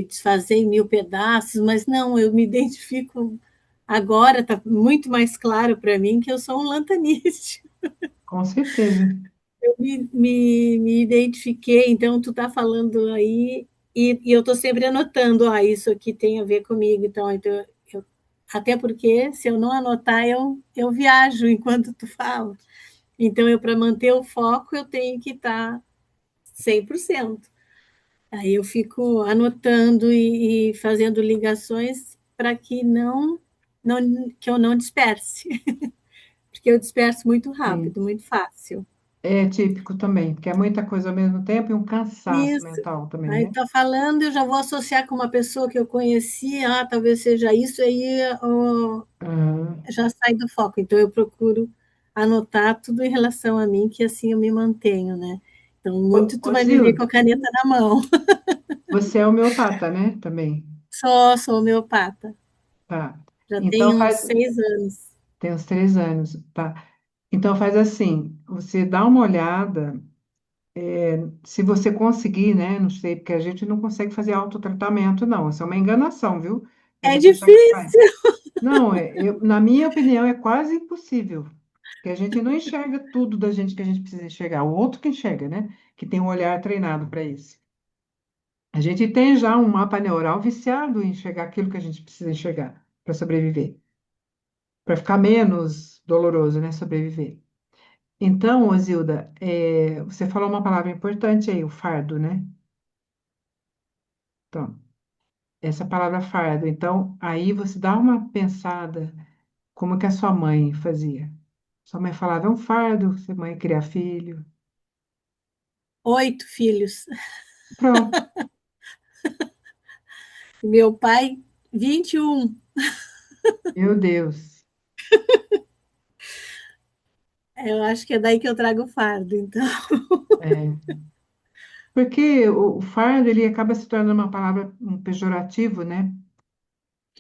desfazer em mil pedaços, mas não, eu me identifico agora, está muito mais claro para mim que eu sou um lantaniste. Com certeza. Eu me identifiquei, então tu está falando aí, e eu estou sempre anotando, isso aqui tem a ver comigo, então até porque se eu não anotar, eu viajo enquanto tu fala. Então, para manter o foco, eu tenho que estar 100%. Aí eu fico anotando e fazendo ligações para que que eu não disperse, porque eu disperso muito Sim. rápido, muito fácil. É típico também, porque é muita coisa ao mesmo tempo e um cansaço Isso. mental também, Aí né? tá falando, eu já vou associar com uma pessoa que eu conheci, talvez seja isso, aí Aham. já sai do foco. Então eu procuro anotar tudo em relação a mim, que assim eu me mantenho, né? Então, muito tu Ô, vai me ver Zilda, com a caneta na mão. você é homeopata, né? Também. Sou homeopata. Tá. Já Então tem uns faz. 6 anos. Tem uns 3 anos, tá? Então faz assim, você dá uma olhada, se você conseguir, né? Não sei, porque a gente não consegue fazer autotratamento, não. Isso é uma enganação, viu? A É gente achar que faz. difícil. Não, na minha opinião, é quase impossível. Porque a gente não enxerga tudo da gente que a gente precisa enxergar. O outro que enxerga, né? Que tem um olhar treinado para isso. A gente tem já um mapa neural viciado em enxergar aquilo que a gente precisa enxergar para sobreviver, para ficar menos doloroso, né? Sobreviver. Então, Osilda, você falou uma palavra importante aí, o fardo, né? Então, essa palavra fardo. Então, aí você dá uma pensada como que a sua mãe fazia. Sua mãe falava, é um fardo, sua mãe criar filho. 8 filhos. Pronto, Meu pai, 21. meu Deus. Eu acho que é daí que eu trago o fardo, então. É. Porque o fardo, ele acaba se tornando uma palavra pejorativo, né?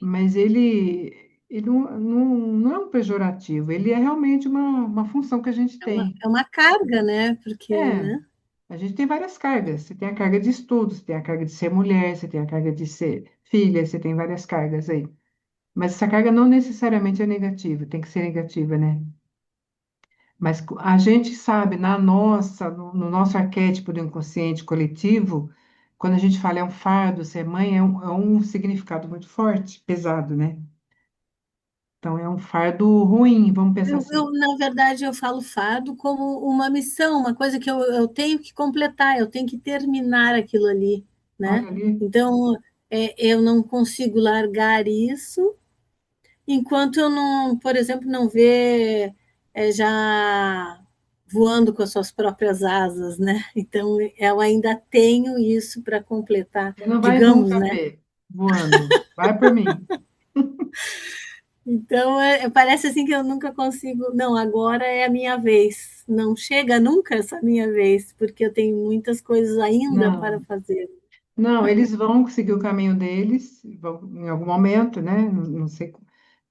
Mas ele não é um pejorativo, ele é realmente uma função que a gente É uma, tem. é uma carga, né? Porque, É, né? a gente tem várias cargas. Você tem a carga de estudo, você tem a carga de ser mulher, você tem a carga de ser filha, você tem várias cargas aí. Mas essa carga não necessariamente é negativa, tem que ser negativa, né? Mas a gente sabe, no nosso arquétipo do inconsciente coletivo, quando a gente fala é um fardo, ser mãe, é um significado muito forte, pesado, né? Então é um fardo ruim, vamos pensar assim. Na verdade, eu falo fardo como uma missão, uma coisa que eu tenho que completar, eu tenho que terminar aquilo ali, Olha né? ali, Então, eu não consigo largar isso enquanto eu não, por exemplo, não ver já voando com as suas próprias asas, né? Então, eu ainda tenho isso para completar, você não vai digamos, nunca né? ver voando, vai por mim. Então, parece assim que eu nunca consigo. Não, agora é a minha vez. Não chega nunca essa minha vez, porque eu tenho muitas coisas ainda para Não, fazer. não, eles vão seguir o caminho deles, em algum momento, né? Não, não sei,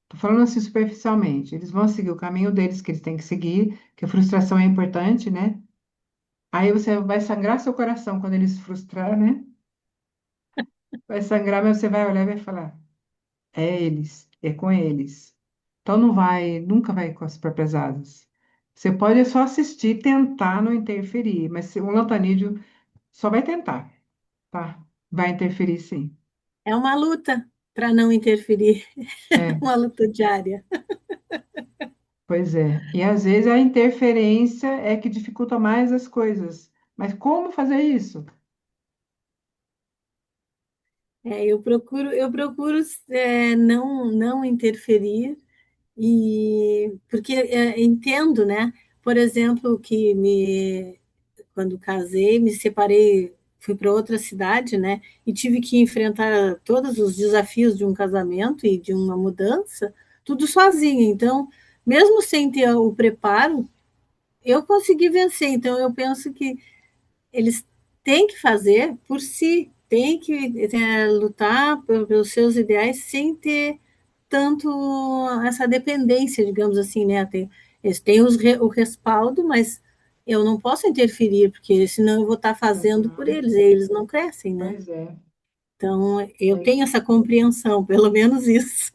tô falando assim superficialmente. Eles vão seguir o caminho deles que eles têm que seguir, que a frustração é importante, né? Aí você vai sangrar seu coração quando eles se frustrar, né? Vai sangrar, mas você vai olhar e vai falar: é eles, é com eles. Então não vai, nunca vai com as próprias asas. Você pode só assistir, tentar não interferir, mas o Lantanídeo só vai tentar, tá? Vai interferir sim. É uma luta para não interferir, É, uma luta diária. pois é. E às vezes a interferência é que dificulta mais as coisas. Mas como fazer isso? Eu procuro não interferir, e porque entendo, né? Por exemplo, quando casei, me separei, fui para outra cidade, né? E tive que enfrentar todos os desafios de um casamento e de uma mudança, tudo sozinha. Então, mesmo sem ter o preparo, eu consegui vencer. Então, eu penso que eles têm que fazer por si, têm que lutar pelos seus ideais sem ter tanto essa dependência, digamos assim, né? Eles têm o respaldo, mas eu não posso interferir, porque senão eu vou estar fazendo por Uhum. eles, e eles não crescem, né? Pois é. Então, eu É, tenho essa compreensão, pelo menos isso,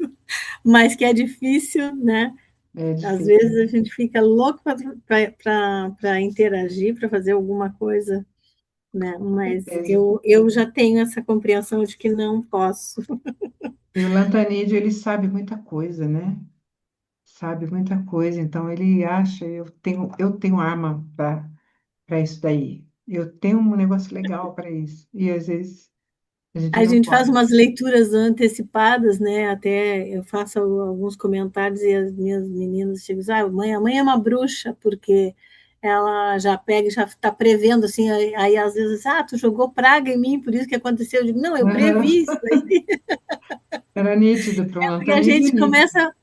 mas que é difícil, né? é Às difícil, vezes né? a gente fica louco para interagir, para fazer alguma coisa, né? Com Mas certeza. eu já tenho essa compreensão de que não posso. E o Lantanídeo, ele sabe muita coisa, né? Sabe muita coisa. Então ele acha, eu tenho arma para isso daí. Eu tenho um negócio legal para isso. E às vezes a gente A não gente faz pode. umas leituras antecipadas, né? Até eu faço alguns comentários e as minhas meninas chegam e dizem, a mãe é uma bruxa, porque ela já pega e já está prevendo, assim, aí às vezes, tu jogou praga em mim, por isso que aconteceu. Eu digo, não, eu Aham. previ isso aí, Era nítido para um porque a Lantanídeo, é gente nítido. começa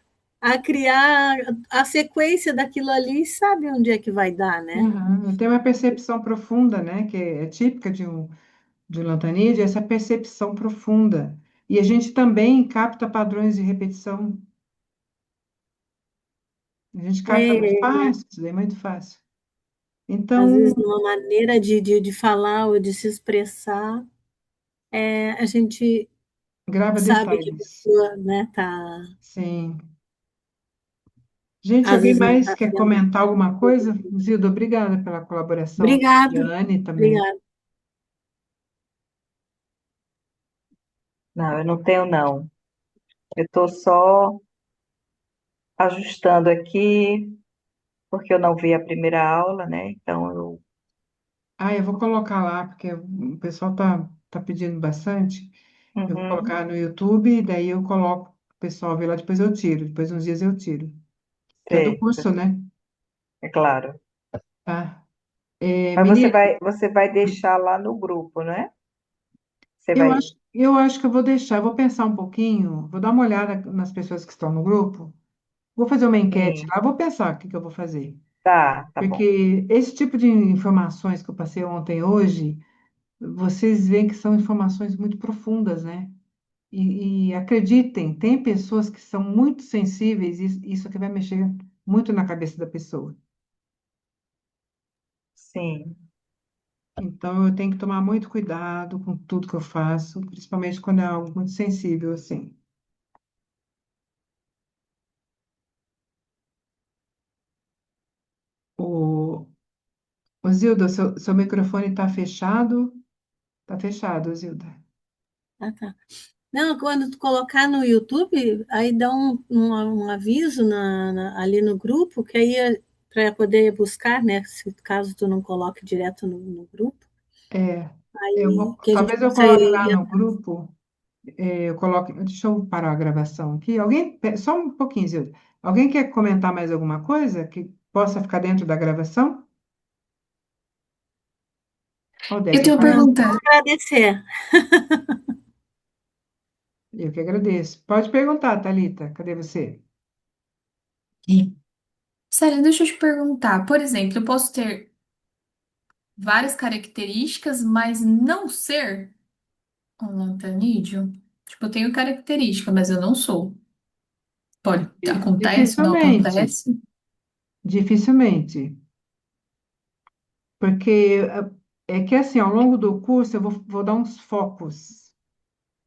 a criar a sequência daquilo ali e sabe onde é que vai dar, né? Aham. Eu tenho uma percepção profunda, né? Que é típica de um Lantanídeo, essa percepção profunda. E a gente também capta padrões de repetição. A gente capta muito É, fácil, isso daí é muito fácil. às Então, vezes, numa maneira de falar ou de se expressar, a gente grava sabe que a detalhes. pessoa, né, tá, Sim. Gente, às alguém vezes não mais está quer sendo. comentar alguma coisa? Zilda, obrigada pela colaboração. E Obrigada, a Anne também. obrigada. Não, eu não tenho, não. Eu estou só ajustando aqui, porque eu não vi a primeira aula, né? Então, Ah, eu vou colocar lá, porque o pessoal tá pedindo bastante. Eu vou Uhum, colocar no YouTube, daí eu coloco o pessoal ver lá, depois eu tiro. Depois uns dias eu tiro. Que é do certo, curso, né? é claro. Tá. É, Mas menina, você vai deixar lá no grupo, né? Você eu vai. acho, eu acho que eu vou deixar, eu vou pensar um pouquinho, vou dar uma olhada nas pessoas que estão no grupo, vou fazer uma enquete Sim, lá, vou pensar o que que eu vou fazer. tá bom. Porque esse tipo de informações que eu passei ontem e hoje, vocês veem que são informações muito profundas, né? E acreditem, tem pessoas que são muito sensíveis e isso aqui vai mexer muito na cabeça da pessoa. Sim. Então eu tenho que tomar muito cuidado com tudo que eu faço, principalmente quando é algo muito sensível assim. O, Zilda, seu microfone está fechado? Está fechado, Zilda. Ah, tá. Não, quando tu colocar no YouTube, aí dá um aviso ali no grupo, que aí para poder buscar, né? Se caso tu não coloque direto no grupo, É, aí que a gente talvez eu possa coloque lá ir. no grupo, eu coloque, deixa eu parar a gravação aqui. Alguém, só um pouquinho, Zilda. Alguém quer comentar mais alguma coisa que possa ficar dentro da gravação? Ó, Eu Débora, tenho uma Não, fala. só pergunta. agradecer. Eu que agradeço. Pode perguntar, Thalita, cadê você? E, Sério, deixa eu te perguntar. Por exemplo, eu posso ter várias características, mas não ser um lantanídeo? Tipo, eu tenho característica, mas eu não sou. Pode, acontece, não Dificilmente, acontece? dificilmente, porque é que assim, ao longo do curso eu vou dar uns focos.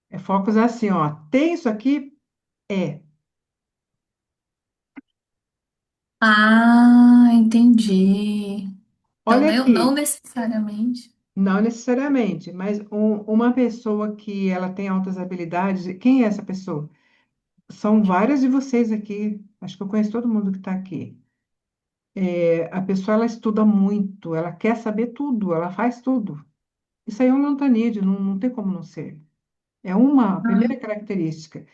É focos assim, ó, tem isso aqui? É. Ah, entendi. Então, Olha não aqui, necessariamente. não necessariamente, mas uma pessoa que ela tem altas habilidades, quem é essa pessoa? São várias de vocês aqui, acho que eu conheço todo mundo que está aqui. A pessoa, ela estuda muito, ela quer saber tudo, ela faz tudo. Isso aí é um montanídeo, não tem como não ser. É uma Ah, primeira característica.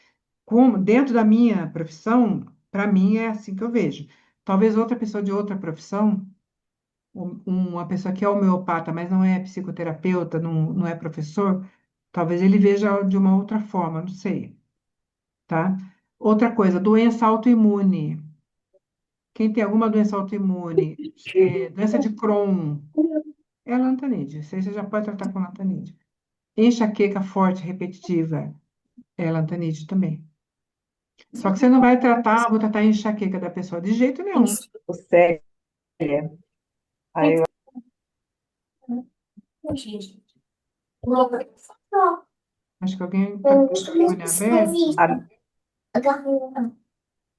Como dentro da minha profissão, para mim é assim que eu vejo. Talvez outra pessoa de outra profissão, uma pessoa que é homeopata, mas não é psicoterapeuta, não é professor, talvez ele veja de uma outra forma, não sei, tá? Outra coisa, doença autoimune. Quem tem alguma doença autoimune, doença de Crohn, é lantanídeo. Isso aí você já pode tratar com lantanídeo. Enxaqueca forte, repetitiva, é lantanídeo também. Só que você não vai tratar, vou tratar a enxaqueca da pessoa de jeito nenhum. isso. O Célia. Aí eu, Acho que alguém está com o microfone aberto. a,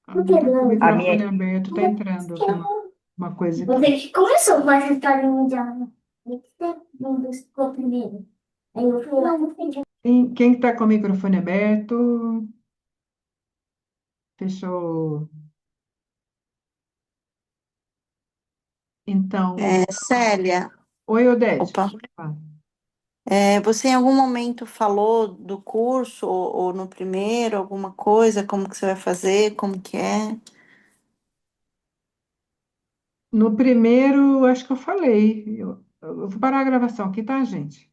Alguém está com o a microfone minha, aberto, está entrando alguma uma coisa aqui. Você que começou com a história mundial. Tem que ter um buscou primeiro. Aí eu fui lá no vídeo. Quem está com o microfone aberto? Fechou. Então, Célia, oi, Odete. opa, Ah, você em algum momento falou do curso ou no primeiro, alguma coisa, como que você vai fazer, como que é? no primeiro, acho que eu falei. Eu vou parar a gravação aqui, tá, gente?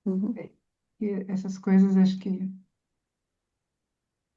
Uhum. E essas coisas, acho que